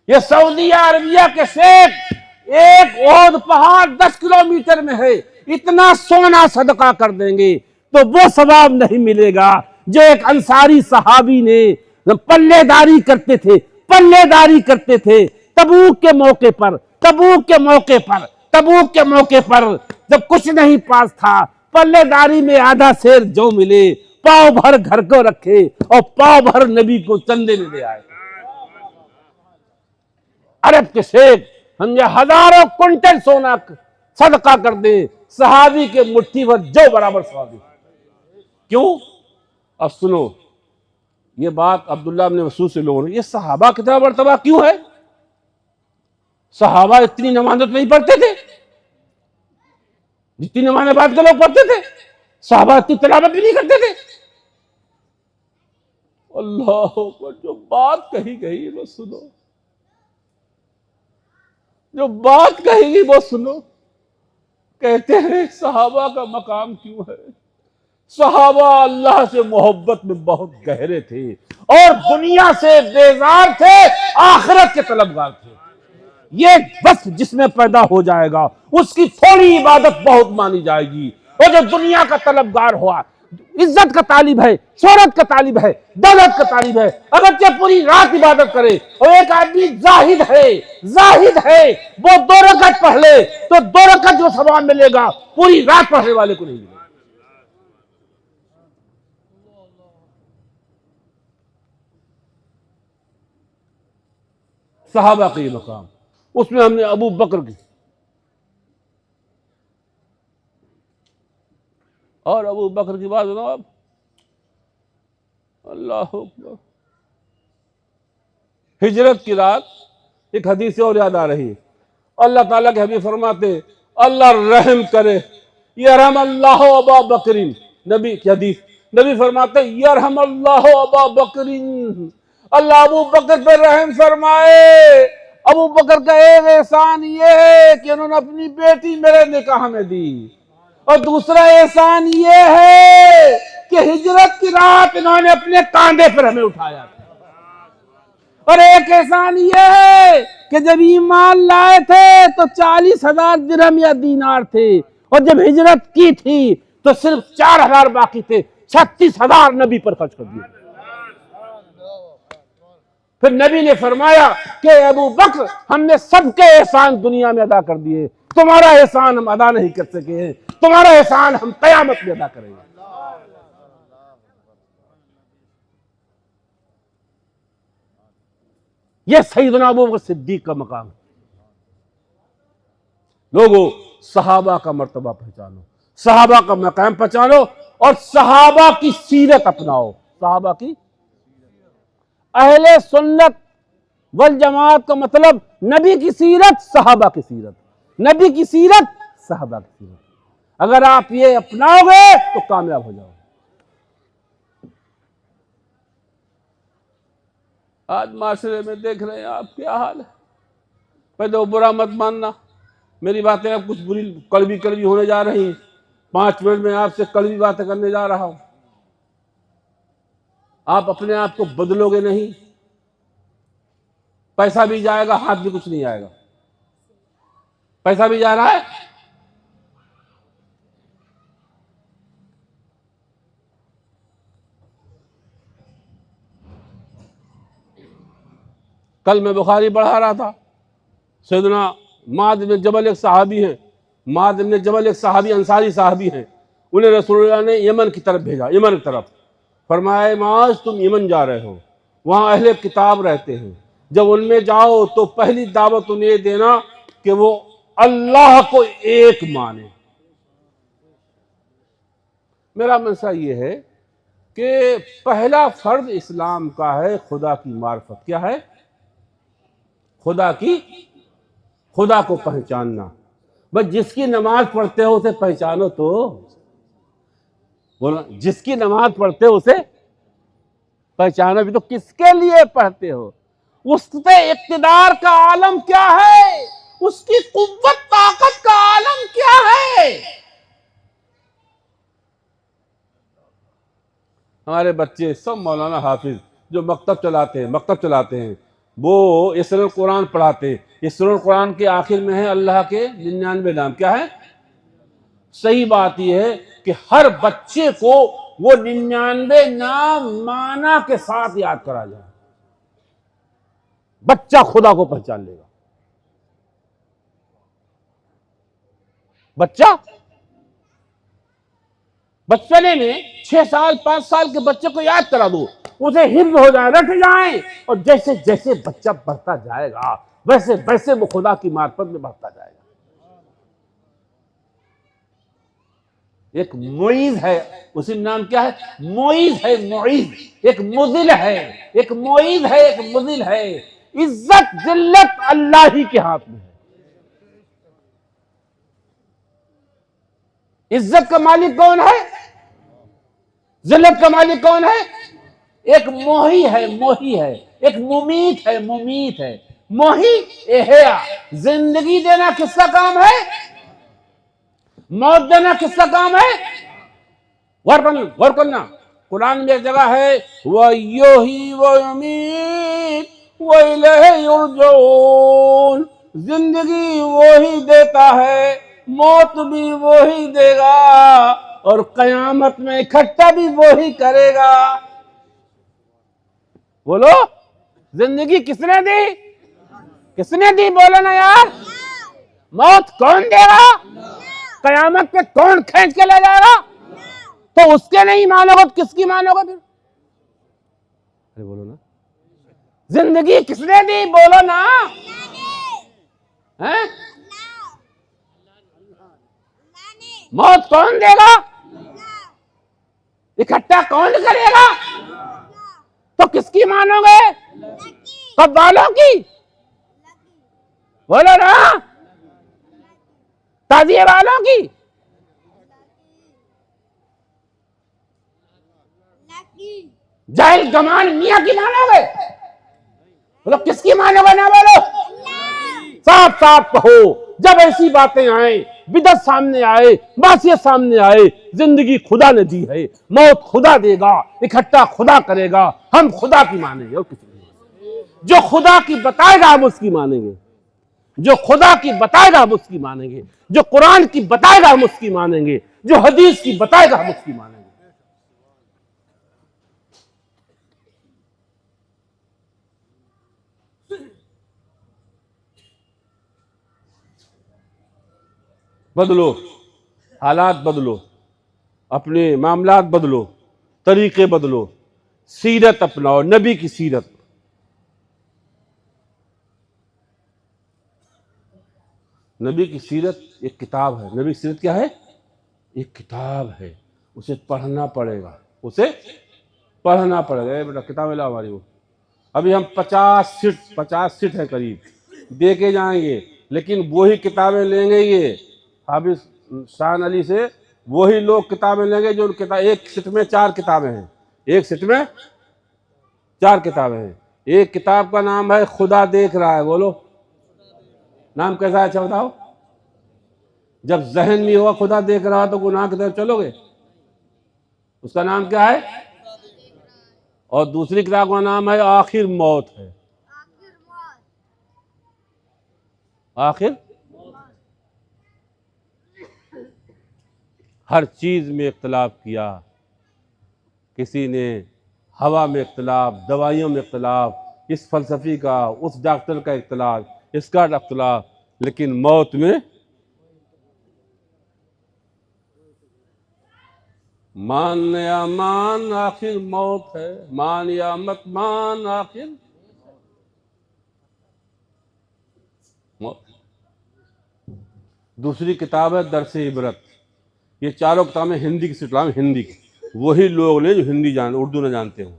ये सऊदी अरबिया के शेख, एक ओहद पहाड़ 10 किलोमीटर में है, इतना सोना सदका कर देंगे तो वो सवाब नहीं मिलेगा जो एक अंसारी सहाबी ने पल्लेदारी करते थे, पल्लेदारी करते थे तबूक के मौके पर, तबूक के मौके पर, तबूक के मौके पर जब कुछ नहीं पास था, पल्लेदारी में आधा शेर जौ मिले, पाव भर घर को रखे और पाव भर नबी को चंदे में ले आए। अरब के शेख हम ये हजारों क्विंटल सोना सदका कर दे, सहाबी के मुट्ठी भर जौ बराबर सवाब। क्यों? अब सुनो ये बात अब्दुल्लाह इब्न मसूद से लोगों ने, ये सहाबा कितना मर्तबा क्यों है? सहाबा इतनी नमाज़ नहीं पढ़ते थे जितनी नमाज़ बाद के लोग पढ़ते थे, सहाबा इतनी तिलावत भी नहीं करते थे। अल्लाह पर जो बात कही गई वो सुनो, जो बात कही गई वो सुनो। कहते हैं सहाबा का मकाम क्यों है? सहाबा अल्लाह से मोहब्बत में बहुत गहरे थे और दुनिया से बेजार थे, आखिरत के तलबगार थे। ये बस जिसमें पैदा हो जाएगा उसकी थोड़ी इबादत बहुत मानी जाएगी, और जो दुनिया का तलबगार हुआ, इज्जत का तालिब है, शोहरत का तालिब है, दौलत का तालिब है, अगर चाहे पूरी रात इबादत करे, और एक आदमी जाहिद है, जाहिद है, वो 2 रकअत पढ़ ले तो 2 रकअत जो सवाब मिलेगा पूरी रात पढ़ने वाले को नहीं मिलेगा। सहाबा का ये मकाम, उसमें हमने अबू बकर की, और अबू बकर की बात बताओ आप, अल्लाह अकबर। हिजरत की रात एक हदीस और याद आ रही है, अल्लाह ताला के हबीब फरमाते अल्लाह रहम करे, यरहम अल्लाह अबा बकरिन, नबी की हदीस, नबी फरमाते यरहम अल्लाह अबा बकरिन, अल्लाह अबू बकर पर रहम फरमाए। अबू बकर का एक एहसान ये है कि उन्होंने अपनी बेटी मेरे निकाह में दी, और दूसरा एहसान ये है कि हिजरत की रात इन्होंने अपने कांधे पर हमें उठाया, और एक एहसान ये है कि जब ईमान लाए थे तो 40,000 दिरहम या दीनार थे, और जब हिजरत की थी तो सिर्फ 4,000 बाकी थे, 36,000 नबी पर खर्च कर दिए। फिर नबी ने फरमाया कि अबू बकर हमने सबके एहसान दुनिया में अदा कर दिए, तुम्हारा एहसान हम अदा नहीं कर सके हैं, तुम्हारा एहसान हम कयामत में अदा करेंगे। यह सैयदना अबू बकर सिद्दीक का मकाम। लोगों सहाबा का मर्तबा पहचानो, सहाबा का मकाम पहचानो, और सहाबा की सीरत अपनाओ। सहाबा की, अहले सुन्नत वल जमात का मतलब नबी की सीरत, सहाबा की सीरत, नबी की सीरत, सहाबा की सीरत। अगर आप ये अपनाओगे तो कामयाब हो जाओगे। आज माशरे में देख रहे हैं आप क्या हाल है। पहले वो बुरा मत मानना, मेरी बातें अब कुछ बुरी कड़वी कड़वी होने जा रही हैं, 5 मिनट में आपसे कड़वी बातें करने जा रहा हूं, आप अपने आप को बदलोगे नहीं, पैसा भी जाएगा, हाथ भी कुछ नहीं आएगा। पैसा भी जा रहा है, कल मैं बुखारी पढ़ा रहा था, सैयदना माद इब्न जबल एक सहाबी हैं, माद इब्न जबल एक सहाबी अंसारी सहाबी हैं, उन्हें रसूलुल्लाह ने यमन की तरफ भेजा, यमन की तरफ। फरमाया माज तुम यमन जा रहे हो, वहां अहले किताब रहते हैं, जब उनमें जाओ तो पहली दावत उन्हें देना कि वो अल्लाह को एक माने। मेरा मनसा ये है कि पहला फर्ज इस्लाम का है खुदा की मार्फत। क्या है? खुदा को पहचानना। बस जिसकी नमाज पढ़ते हो उसे पहचानो तो बोलो, जिसकी नमाज पढ़ते हो उसे पहचानो भी तो किसके लिए पढ़ते हो? उसके इक्तिदार का आलम क्या है, उसकी कुव्वत ताकत का आलम क्या है। हमारे बच्चे सब मौलाना हाफिज जो मकतब चलाते हैं, वो इसरुल कुरान पढ़ाते हैं। इसरुल कुरान के आखिर में है अल्लाह के 99 नाम। क्या है? सही बात यह है कि हर बच्चे को वो 99 नाम माना के साथ याद करा जाए, बच्चा खुदा को पहचान लेगा। बचपने में 6 साल 5 साल के बच्चे को याद करा दो, उसे हिफ्ज हो जाए, रट जाए, और जैसे जैसे बच्चा बढ़ता जाएगा वैसे वैसे वो खुदा की मार्फत में बढ़ता जाएगा। एक मुईज है, उसी नाम क्या है? मुईज है, मुईज। एक मुदिल है, एक मुईज है, एक मुदिल है। इज्जत जिल्लत अल्लाह ही के हाथ में है। इज्जत का मालिक कौन है? जिल्लत का मालिक कौन है? एक मोही है, एक मुमीत है। मोही एहया, जिंदगी देना किसका काम है? मौत देना किसका काम है? गौर करना, कुरान में एक जगह है वही वमीत व इलैहि युरजऊन, जिंदगी वही देता है, मौत भी वही देगा, और कयामत में इकट्ठा भी वही करेगा। बोलो, जिंदगी किसने दी? बोलो ना यार। मौत कौन देगा? कयामत पे कौन खींच के ले जाएगा? तो उसके नहीं मानोगे तो किसकी मानोगे फिर? अरे बोलो ना, जिंदगी किसने दी? बोलो ना। हैं? मौत कौन देगा? इकट्ठा कौन करेगा? तो किसकी मानोगे? कब वालों की? बोलो ना, ताजिए वालों की? जाहिल गमान मियां की मानोगे? बोलो किसकी मानोगे? ना बोलो, साफ साफ कहो। जब ऐसी बातें आए, बिदअत सामने आए, मासियत सामने आए, जिंदगी खुदा ने दी है, मौत खुदा देगा, इकट्ठा खुदा करेगा, हम खुदा की मानेंगे और किसी नहीं। जो खुदा की बताएगा हम उसकी मानेंगे, जो खुदा की बताएगा हम उसकी मानेंगे, जो कुरान की बताएगा हम उसकी मानेंगे, जो हदीस की बताएगा हम उसकी मानेंगे। बदलो, हालात बदलो, अपने मामलात बदलो, तरीके बदलो, सीरत अपनाओ, नबी की सीरत। नबी की सीरत एक किताब है। नबी की सीरत क्या है? एक किताब है, उसे पढ़ना पड़ेगा, बेटा किताबें लाओ हमारी। वो अभी हम 50 सीट है करीब, दे के जाएंगे, लेकिन वही किताबें लेंगे ये हाफिज शान अली से, वही लोग किताबें लेंगे जो किताब, एक सीट में 4 किताबें हैं, एक सीट में 4 किताबें हैं। एक किताब का नाम है खुदा देख रहा है। बोलो, नाम कैसा है? अच्छा बताओ। जब जहन में होगा खुदा देख रहा तो गुनाह की तरफ चलोगे? उसका नाम क्या है? और दूसरी किताब का नाम है आखिर मौत है। आखिर हर चीज में इख्तलाफ किया, किसी ने हवा में इख्तलाफ, दवाइयों में इख्तलाफ, इस फलसफी का, उस डॉक्टर का इख्तलाफ, इसका इख्तलाफ, लेकिन मौत में मान या मान आखिर मौत है, मान या मत मान आखिर मौत। दूसरी किताब है दरसे इबरत। ये चारों किताबें हिंदी की सिलसिला में, हिंदी की, वही लोग ने जो हिंदी जान उर्दू न जानते हो।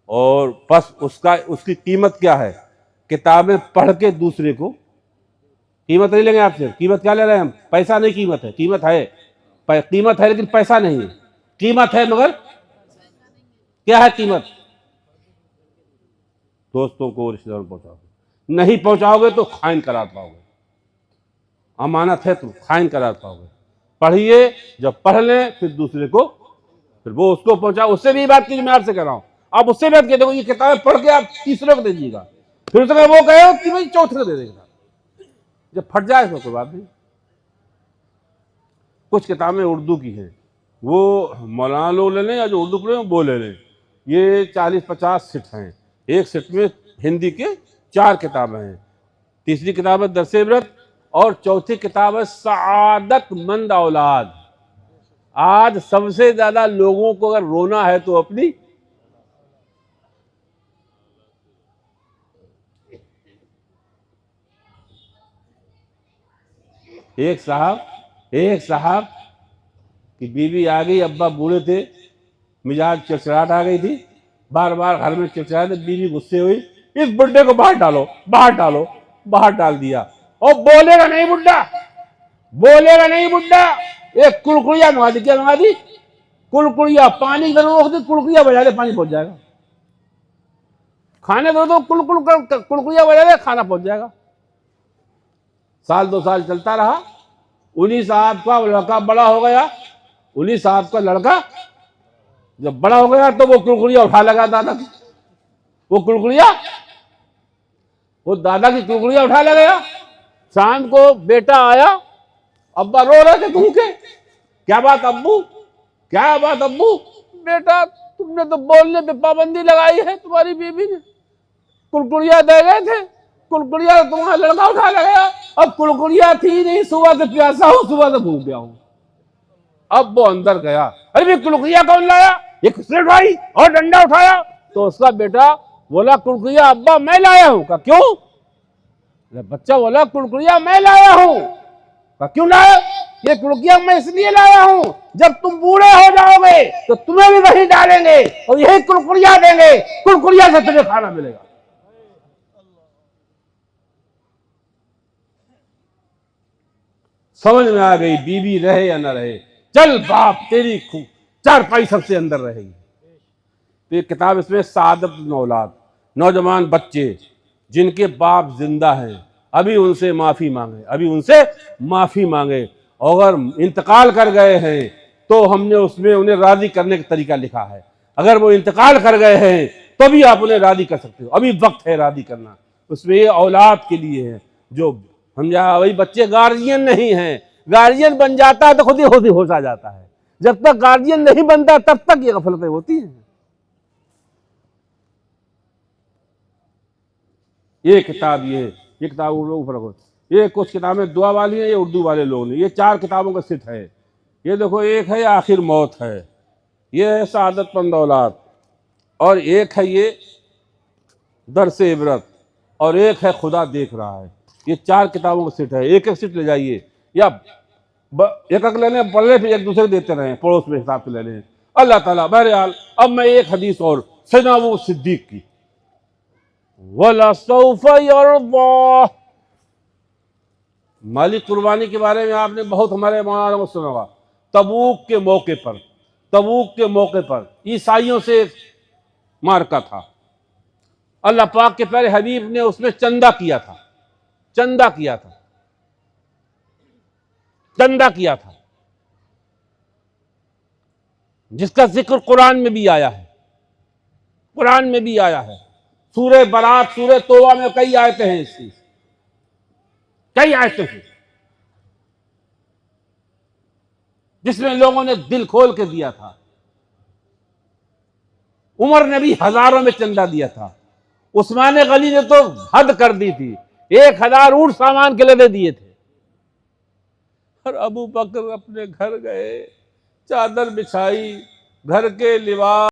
और बस उसकी कीमत क्या है? किताबें पढ़ के दूसरे को, कीमत नहीं लेंगे आपसे। कीमत क्या ले रहे हैं हम? पैसा नहीं, कीमत है। कीमत है, कीमत है लेकिन पैसा नहीं है। कीमत है मगर क्या है कीमत? दोस्तों को, रिश्तेदारों को पहुंचाओगे, नहीं पहुंचाओगे तो खाइन करार पाओगे। अमानत है तो खाइन करार पाओगे। पढ़िए, जब पढ़ लें फिर दूसरे को, फिर वो उसको पहुंचाओ। उससे भी बात की मैं आपसे कह रहा हूं, आप उससे बात कह, देखो ये किताबें पढ़ के आप तीसरे को दे दीजिएगा, फिर उसके वो कहे कि भाई चौथे को दे देगा। जब फट जाए तो कोई बात नहीं। कुछ किताबें उर्दू की हैं, वो मौलाना लोग ले लें या जो उर्दू पढ़े वो ले लें। ये 40-50 सेट हैं, एक सेट में हिंदी के 4 किताबें हैं। तीसरी किताब है दरसे इबरत और चौथी किताब है सआदतमंद औलाद। आज सबसे ज्यादा लोगों को अगर रोना है तो अपनी एक साहब की बीवी आ गई, अब्बा बूढ़े थे, मिजाज चिड़चिड़ाहट आ गई थी, बार बार घर में चिड़चिड़ाए थे। बीवी गुस्से हुई, इस बुड्ढे को बाहर डालो, बाहर डालो। बाहर डाल दिया। और बोलेगा नहीं बुड्ढा, बोलेगा नहीं बुड्ढा। एक कुलकुड़िया मंगा दी। क्या मंगा दी? कुलकुड़िया। पानी की रोक दी, कुलकुड़िया बजा दे, पानी पहुंच जाएगा। खाने दो तो कुलकुड़िया बजा दे, खाना पहुंच जाएगा। साल 2 साल चलता रहा। उन्हीं साहब का लड़का बड़ा हो गया। उन्हीं साहब का लड़का जब बड़ा हो गया तो वो कुलकुड़िया उठा लगा दादा की। वो दादा की कुलकुड़िया उठा लगा। शाम को बेटा आया, अब्बा रो रहे थे घूम के। क्या बात अब्बू? क्या बात अब्बू? बेटा तुमने तो बोलने पे पाबंदी लगाई है, तुम्हारी बीवी ने कुलकुड़िया दे गए थे, कुलकुड़िया तुम्हारा लड़का उठा लगा। अब कुलकुड़िया थी नहीं, सुबह से प्यासा हूं, सुबह से भूख गया हूं। अब वो अंदर गया, अरे भाई कुलकुड़िया कौन लाया? ये किसने उठाई? और डंडा उठाया। तो उसका बेटा बोला कुलकुड़िया अब्बा मैं लाया हूं। कहा क्यों? बच्चा बोला कुलकुड़िया मैं लाया हूं। कहा क्यों लाया? ये कुलकुड़िया मैं इसलिए लाया हूं, जब तुम बूढ़े हो जाओगे तो तुम्हें भी वही डालेंगे और यही कुलकुड़िया देंगे, कुलकुड़िया से तुम्हें खाना मिलेगा। समझ में आ गई, बीवी रहे या ना रहे, चल बाप तेरी चारपाई सबसे अंदर रहेगी। तो ये किताब, इसमें सादत औलाद, नौजवान बच्चे जिनके बाप जिंदा हैं, अभी उनसे माफी मांगे। अगर इंतकाल कर गए हैं तो हमने उसमें उन्हें राजी करने का तरीका लिखा है। अगर वो इंतकाल कर गए हैं तो भी आप उन्हें राजी कर सकते हो, अभी वक्त है राजी करना। उसमें ये औलाद के लिए है जो समझा। वही बच्चे गार्जियन नहीं हैं, गार्जियन बन जाता है तो खुद ही होश आ जाता है। जब तक गार्जियन नहीं बनता तब तक ये गफलतें होती हैं। ये किताब ये किताब ऊपर रखो। ये कुछ किताबें दुआ वाली हैं, ये उर्दू वाले लोग ने। ये 4 किताबों का सेट है। ये देखो, एक है आखिर मौत है, ये है सआदतमंद औलाद, और एक है ये दरसे इबरत, और एक है खुदा देख रहा है। ये 4 किताबों का सेट है। एक एक सेट ले जाइए, या एक एक ले लें, पढ़ने फिर एक दूसरे को देते रहें, पड़ोस में हिसाब से ले लें। अल्लाह ताला। बहरहाल अब मैं एक हदीस और, सैयदना अबू सिद्दीक की, वलसौफ यर्दा। माली कुर्बानी के बारे में आपने बहुत हमारे मौलाना को सुना होगा। तबूक के मौके पर ईसाइयों से मार्का था। अल्लाह पाक के प्यारे हबीब ने उसमें चंदा किया था। चंदा किया था, जिसका जिक्र कुरान में भी आया है, कुरान में भी आया है। सूरे बरात, सूरे तौबा में कई आयतें हैं इसकी, कई आयतें हैं जिसमें लोगों ने दिल खोल के दिया था। उमर ने भी हजारों में चंदा दिया था, उस्मान गनी ने तो हद कर दी थी, 1000 ऊंट सामान के लिए दे दिए थे। और अबू बकर अपने घर गए, चादर बिछाई, घर के लिबास